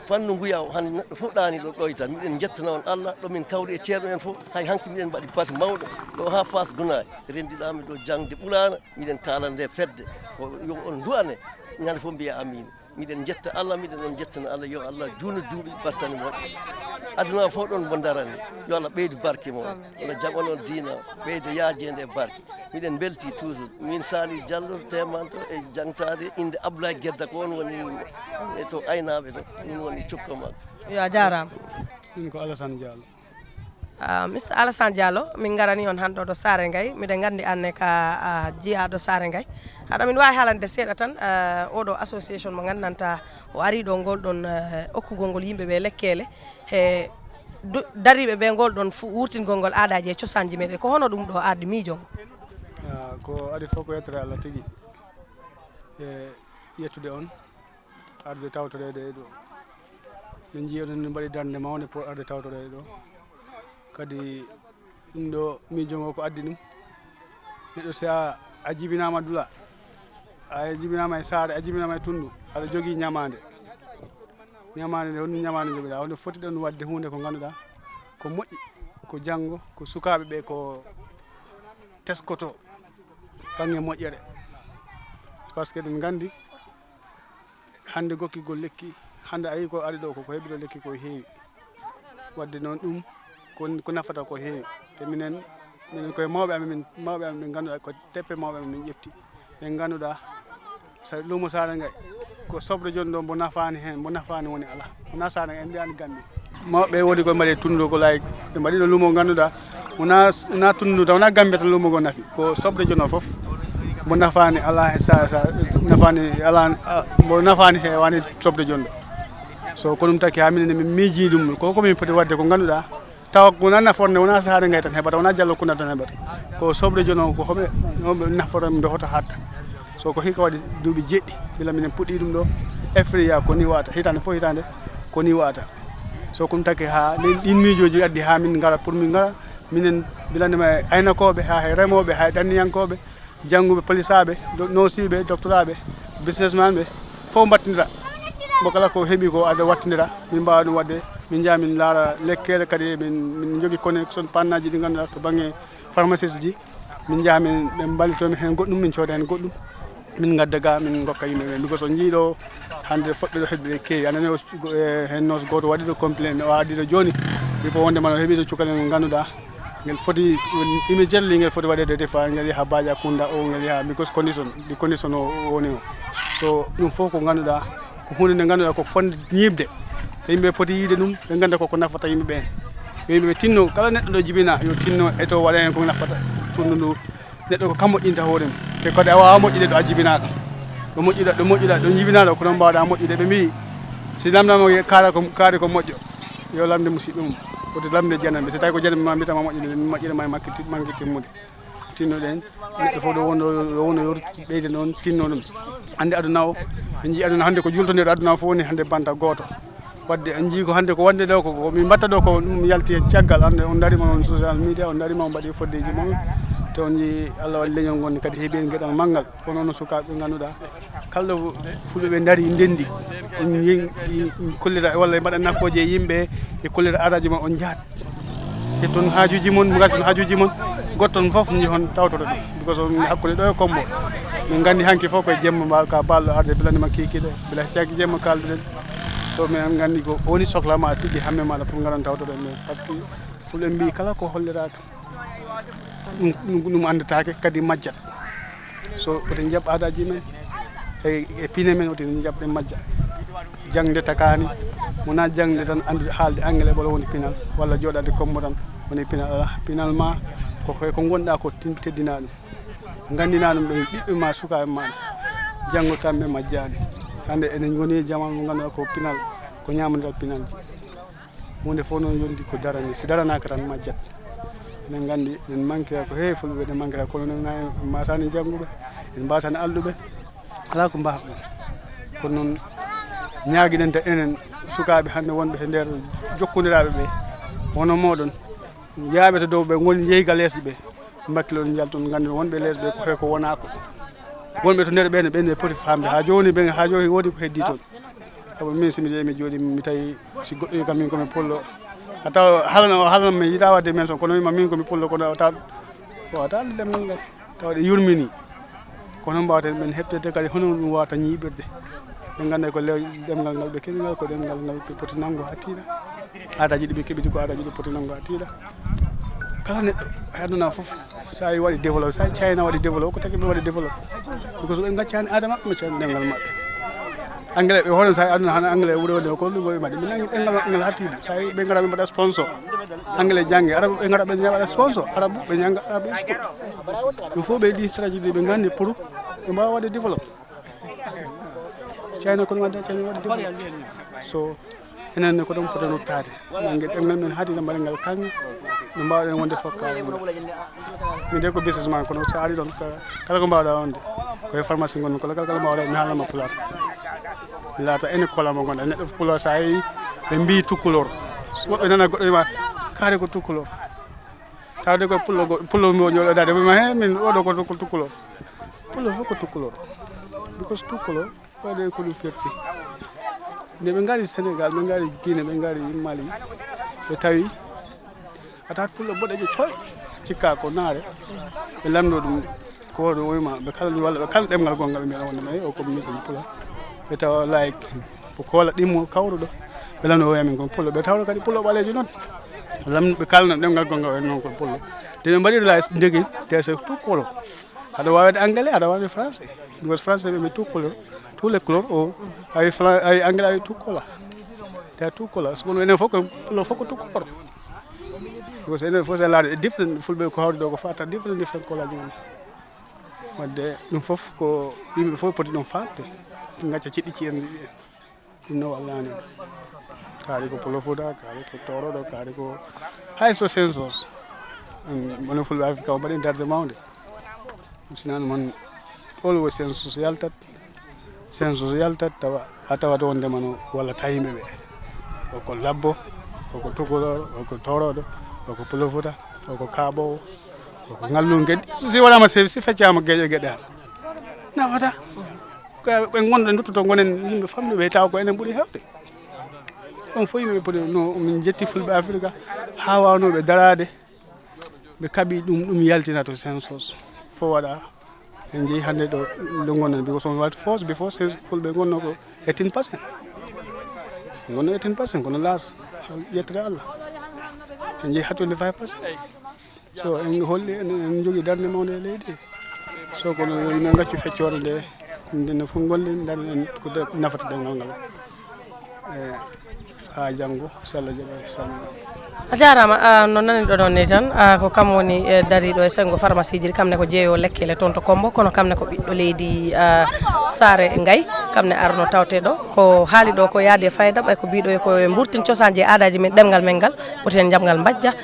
fannu nguya o hande neɗɗo fof ɗani ɗo ɗoyta miɗen jettana on Allah ɗo min kawri e ceerno en fof hay hanki miɗen mbaɗi batu mawɗo ɗo ha Fass Gunaye rendiɗami ɗo jangde ɓulana miɗen kalan nde fedde ko yo on du'ane ñande fof mbiya amin miɗen jetta Allah miɗen on jettana Allah yo Allah juuna duuɓi battani moƴƴo aduna fof ɗon mo darani yo Allah ɓeydu barke mo Allah jaɓan on diina ɓeyda yaajede e barke miɗen belti toujours min Sali Diallo Temanto e jangtade inde Ablaye Guedda ko on woni e to aynaɓe ɗo min woni cukka makko yo a jarama min ko Alassane Diallo Mr Alassane Diallo min garani on hande ɗo Saare Ngaye miɗen gandi Anne ka jiyaɗo Saare Ngaye haɗa min wawi haalande seeɗa tan oɗo association mo gandanta o ari ɗo ngol ɗon okkugol ngol yimɓeɓe lekkele e dariɓe ɓe ngol ɗon wurtingol ngol aadaji e cosanji meɗen ko hono ɗum ɗo arde miijo ko adi fof ko yettere Allah tigui e yettude on arde tawtorede ɗo min jii oɗon mbaɗi darde mawde pour arde tawtorede ɗo kadi ɗum ɗo miijo ngo ko addi ɗum neɗɗo sa a jibinama dula a jibinama e saare a jibinama e tundu aɗa jogui ñamade nde honɗum ñamade joguiɗa honde foti ɗon wadde hunde ko ganduɗa ko moƴƴi ko janggo ko sukaɓe ɓe ko teskoto banggue moƴƴere par ce que ɗen gandi hande gokkigol lekki hande a yi ko ari ɗo koko heeɓi ɗo lekki ko heewi wadde noon ɗum ko nafata ko heewi te minen koye mawɓe amen ɓe ganduɗa ko teppe mawɓe amen min ƴefti ɓe ganduɗa luumo Saare Ngaye ko soble joni ɗo mbo nafani hen mbo nafani woni ala wona Saare Ngaye en mbiyani gandi mawɓe woodi koye mbaɗi tunduɗo ko lay ɓe mbaɗi ɗo luumo ganduɗa wona tunduɗa wona Gambia tan luumo go nafi ko soble joni o foof mbo nafani ala sa nafani ala mbo nafani he wani soble joni ɗo so ko ɗum taki ha minen min miiji ɗum ko komin poti wadde ko ganduɗa tawa wona nafoore nde wona Saare Ngaye tan heɓata wona Diallo Kounda tan heɓata ko soble joni o ko hoɓe nafoore mbe hoto hatta so ko hikka waɗi duuɓi jeɗɗi bila minen puɗɗi ɗum ɗo effraya ko ni wata hitande fof hitande ko ni wata so ko ɗum taki ha ɗin miijoji addi ha min gara pour min gara minen bilandema aynakoɓe ha hay remoɓe hay ɗanniyankoɓe jangguɓe polisaɓe nosiɓe doctoraɓe businessman ɓe fof mbattidira mo kala ko heeɓi ko ada wattidira min mbawa ɗum wadde min jaa min laara lekkele kadi min jogui connexion pannaji ɗi ganduɗa to banggue pharmaciste ji min jaa min ɓe mballitomin hen goɗɗum min cooda hen goɗɗum min gadda ga min gokka yimɓeɓe because on jiiɗo hande foɗɓe ɗo heɓɓe keewi anani hen nos goto waɗiɗo complain o addiɗo joni wipo wonde man o heɓi to cukalel ngel ganduɗa ngel foti immediately ngel foti waɗede defa ngel yaha Badia Kunda o ngel yaha because the condition o woni o so ɗum fof ko ganduɗa ko hunde nde ganduɗa ko fonde ñibde te yimɓe poti yiide ɗum ɓe ganda koko nafata yimɓe ɓen yimɓe tinno kala neɗɗo ɗo jibina yo tinno e to waɗa hen ko nafata tundu ndu neɗɗo ko kam moƴƴinta hoore mum te kadi a wawa moƴƴude ɗo a jibinaka ɗo moƴƴuɗa ɗo jibinaɗo ko noon mbawɗa moƴƴude ɓe mbi si lamdama kaari ko moƴƴo yo lamde musidɓe mum woto lamde janamɓe so tawi ko janamɓe ma mbiyatama moƴƴude min moƴƴude ma manque timmude tinnoɗen neɗɗo fof ɗo wonno yo ɓeyde noon tinno ɗum hande aduna o en jii aduna hande ko jultoneɗo aduna o fof woni hande banta goto wadde en jii ko hande ko wonde ɗo ko min mbatta ɗo ko ɗum yalti e caggal hande on darima on social media on darima on mbaɗi foddeji moon te on jii Allah waɗi leñol gonne kadi heeɓi en gueɗal manggal kono no sukaɓe ganduɗa kala fulɓe ɓe daari ndendi kollira walla mbaɗa nafkoje e yimɓe e kollira araji mon on jaat e toon hajuji moon mo gaston hajuji moon gotton foof jehon tawtoto ɗum because on hakkude ɗo e Kombo min gandi hanki fof koye jemma mbaw ka balɗo arde belandema kikiɗe beela cagui jemma kalduɗen so min gandi ko woni sohlama tigui hamme maɗa pour garan tawtoɗo ɗen par ce que fulɓe mbi kala ko holliraka ɗum andatake kadi majjat so oten jaab aadaji men e pine men oten jaabɗe majja jangde takani wona jangde tan andude haalde anglais ɓolo woni pinal walla joɗade Kombo tan woni pinal ala pinal ma ko gonɗa ko teddina ɗum gandina ɗum ɓe ɓiɓɓe ma sukaɓe maɗa janggo tanɓe majjani hande enen goni jamanu mo ganduɗa ko pinal ko ñamadal pinalji hunde fof noon yondi ko darani si daranaka tan majjat enen gandi enen manquera ko heewi fulɓe enen manquera kono noon mbasani jangguɓe en mbasani alɗuɓe ala ko mbasɗen kono noon ñaguiɗen ta enen sukaɓe hande wonɓe e nder jokkodiraɓe ɓe wono moɗon yaaɓe to dow ɓe goni jeeyiga leesɗe ɓe mbakkilo ɗum jalton gandi wonɓe lees ɓe ko wonako wonɓe to nder ɓene ɓen ɓe poti famde ha joni woodi ko heddi toon saabu min simi jeeyi mi jooɗi mi tawi si goɗɗo wi kam min komi pullo taw halana mi yiɗa wadde men son kono wima min komi pullo kono wawata alde ɗemgal ngal tawde yurmini kono mbawaten ɓen heɓtede kadi hono ɗum wawata ñiɓirde ɓe ganda ko ɗemgal ngal ɓe keeɓi ngal ko ɗemgal ngal ɓe poti nanggo ha tiiɗa aadaji ɗi ɓe keeɓidi ko aadaji ɗi poti nanggo ha tiiɗa kala neɗɗo e aduna foof sa waɗi développé sa China waɗi développé ko tagi ɓe waɗi développé because ɓe gaccani aada maɓɓe maccani ɗemgal maɓɓe anglais ɓe hono sa aduna hana anglais wuuro wonde ko ɗum ɓe mbaɗi ɓe nangi ɗemgal maɓɓe ngal ha tiiɗa sa ɓe gara ɓe mbaɗa sponsor anglais jangge arabe ɓe gara ɓe mbaɗa sponsor arabe ɓe jangga arabe school ɗum fof ɓe ɗi stratégie ɓe gandi pour ɓe mbawa waɗde développé China kono wadde China waɗi développé so enenne ko ɗon poten uttade nangue ɗemgal men haadina mbaɗa ngal kanŋe no mbawɗen wonde fof kaari min de ko business man kono sa ari ɗon kala ko mbawɗa wonde koye pharmacie gonmi kala kala mbawɗa mi haalama pulaar mi laata ene kola mo gonɗa neɗɗo pulaar sa yeehi ɓe mbi tukkulor woɓɓe nana goɗɗo wima kaari ko tukkulor tawde koye pullo mo jooɗodade wima he min oɗo ko tukkulor pullo fof ko tukkulor because tukkulor waɗe ko ɗum firti nde ɓe ngari Sénégal ɓe ngari Guinée ɓe ngari Mali ɓe tawi atat pullo boɗeje coyɗe cikka ko naare ɓe lamdo ɗum ko ɗo wima ɓe kala walla ɓe kala ɗemgal gongal ɓe mbiɗa wonde nayi o komi ni komi pula ɓe tawa like ko koola ɗimmo kawruɗo ɓe lamdo o wiyamin komi pullo ɓe tawno kadi pullo ɓalejo noon ɓe kalno ɗemgal gongal en noon koye pullo nde ɓe mbaɗi la ndegui tese tukkolo aɗa wawede anglais aɗa wawde français because français ɓe tukkolo tous les couleurs o ay anglais ay tukkola te tukkola sokono enen fof ko pullo fof ko tukkolor because enen fof se laade different fulɓe ko hawri ɗo ko fata different kolaji woni wadde ɗum fof ko yimɓe fof poti ɗum famde gacca ciɗɗi en ɗum no wallani kaari ko pullo Fouta kaari ko toroɗo kaari ko hay so census onon fulɓe Afrique o mbaɗi darde mawde sinano man always census yaltat tawa ha tawata wonde mano walla ta yimɓe ɓe oko labbo oko tukulor oko toroɗo oko pullo Fouta oko kaaɓowo oko ngallum gueɗe si waɗama si feccama gueɗe han nafata ɓe gonɗo duttoto gonen yimɓe famde ɓe taw ko enen ɓuuri hewde on fof yimɓe poti no min jetti fulɓe Afrique ha wawnoɓe darade ɓe kaaɓi ɗum yaltina to census fo waɗa en jeeyi hande ɗo nde gonɗen because on wati force before fulɓe gonno ko 18% gonno 18% kono laas yettere Allah en jeeyi hattude 5%. So en holli en jogii darnde mawde e leydi so kono yimɓe gaccu feccoore nde ndenne fof gollen dañen ko nafata dengal ngal ha janggo so Allah jaɓi salmina a jarama no nani ɗo ɗon ni tan ko kam woni dariɗo e sengo pharmacie ji kamne ko jeeyo lekkele toon to Kombo kono kamne ko ɓiɗɗo leydi Saare Ngaye kamne arno tawteɗo ko haali ɗo ko yaade fayida ɓay ko mbiɗo ko burtin cosaji e aadaji men ɗemgal men ngal woten jamgal mbajja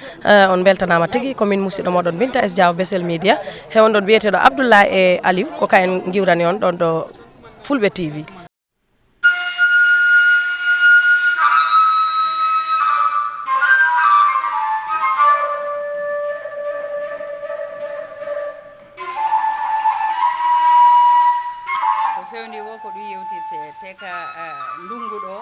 on beltanama tigui komin musidɗo moɗon Binta S Diaw Bessel Media he on ɗon biyeteɗo Abdoulaye e Aliou ko kayen giwrani on ɗon ɗo Fulɓe TV. fewndi wo ko ɗum yewtirte te ka ndungu ɗo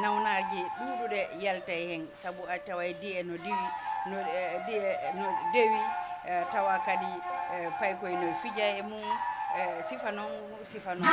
nawnaji ɗuɗuɗe yalta hen saabu a tawa di'e no diwi no dewi tawa kadi paykoye no fija e mum sifa noon